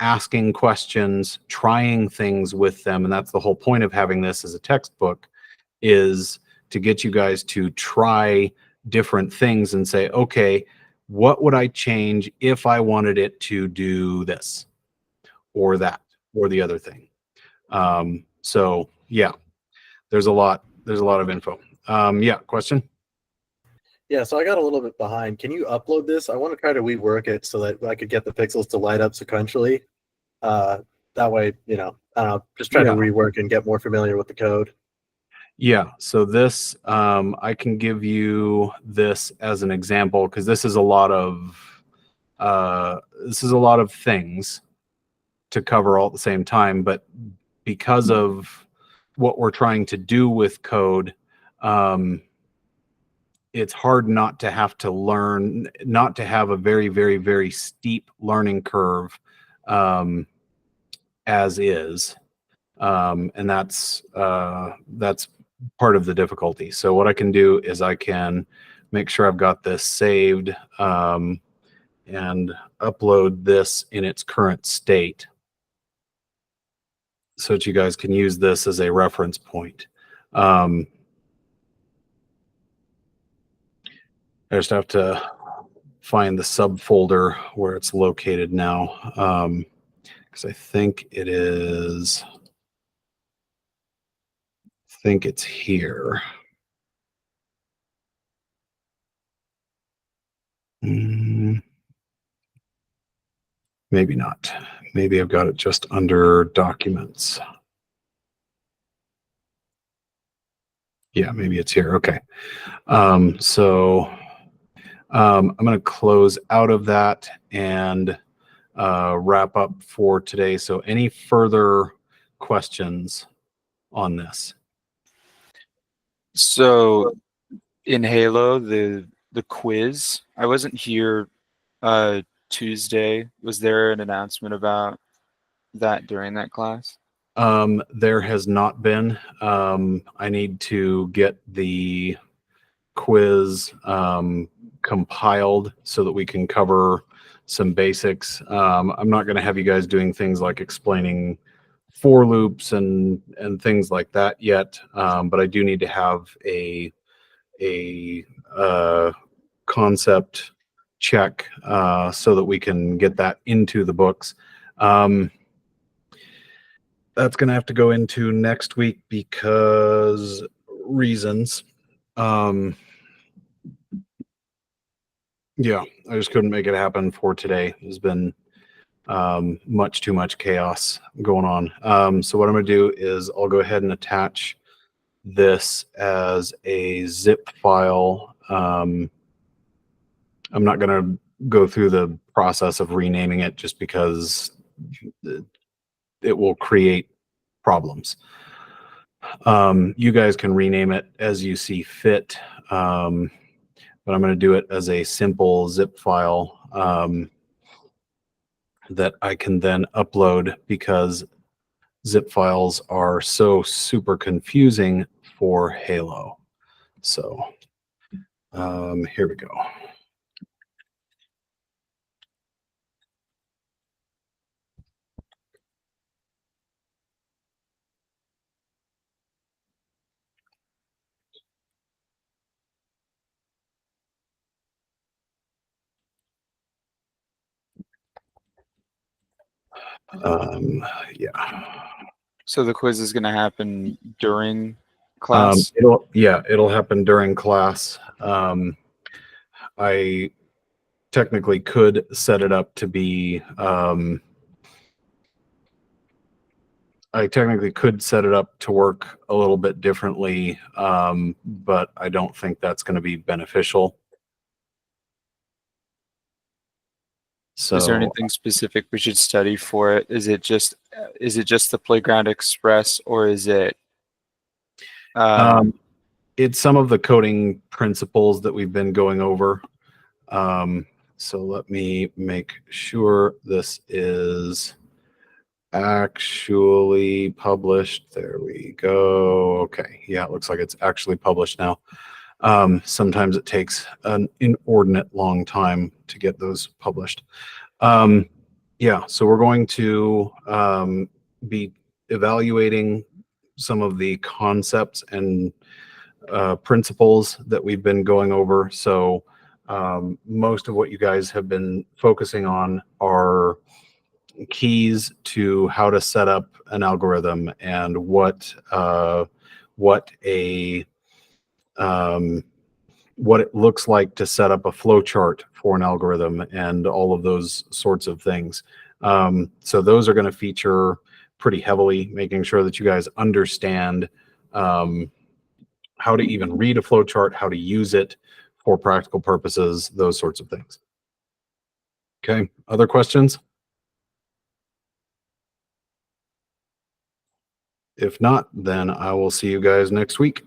asking questions, trying things with them. And that's the whole point of having this as a textbook, is to get you guys to try different things and say, okay, what would I change if I wanted it to do this or that or the other thing? So yeah, there's a lot of info. Yeah, question? Yeah, so I got a little bit behind. Can you upload this? I want to try to rework it so that I could get the pixels to light up sequentially. That way, I don't know, just try to rework and get more familiar with the code. Yeah, so this, I can give you this as an example, because this is a lot of things to cover all at the same time. But because of what we're trying to do with code, it's hard not to have to learn, not to have a very, very, very steep learning curve as is. And that's part of the difficulty. So what I can do is I can make sure I've got this saved and upload this in its current state so that you guys can use this as a reference point. I just have to find the subfolder where it's located now, because I think it's here. Maybe not. maybe I've got it just under documents. Yeah, maybe it's here. Okay. I'm going to close out of that and wrap up for today. So any further questions on this? So in Halo, the quiz, I wasn't here Tuesday. Was there an announcement about that during that class? There has not been. I need to get the quiz compiled so that we can cover some basics. I'm not going to have you guys doing things like explaining for loops and things like that yet, but I do need to have a concept check so that we can get that into the books. That's going to have to go into next week because reasons. Yeah, I just couldn't make it happen for today. There's been much too much chaos going on. So what I'm going to do is I'll go ahead and attach this as a zip file. I'm not going to go through the process of renaming it just because it will create problems. You guys can rename it as you see fit, but I'm going to do it as a simple zip file that I can then upload because zip files are so super confusing for Halo. So here we go. Yeah. So the quiz is going to happen during class? It'll happen during class. I technically could set it up to be I technically could set it up to work a little bit differently, but I don't think that's going to be beneficial. So Is there anything specific we should study for it? Is it just the Playground Express, or is it it's some of the coding principles that we've been going over. So let me make sure this is actually published. There we go. Okay. Yeah, it looks like it's actually published now. Sometimes it takes an inordinate long time to get those published. Yeah, so we're going to be evaluating some of the concepts and principles that we've been going over. So most of what you guys have been focusing on are keys to how to set up an algorithm and what it looks like to set up a flow chart for an algorithm and all of those sorts of things. So those are going to feature pretty heavily, making sure that you guys understand how to even read a flow chart, how to use it for practical purposes, those sorts of things. Okay, other questions? If not, then I will see you guys next week.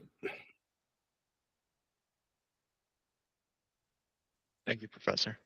Thank you, Professor.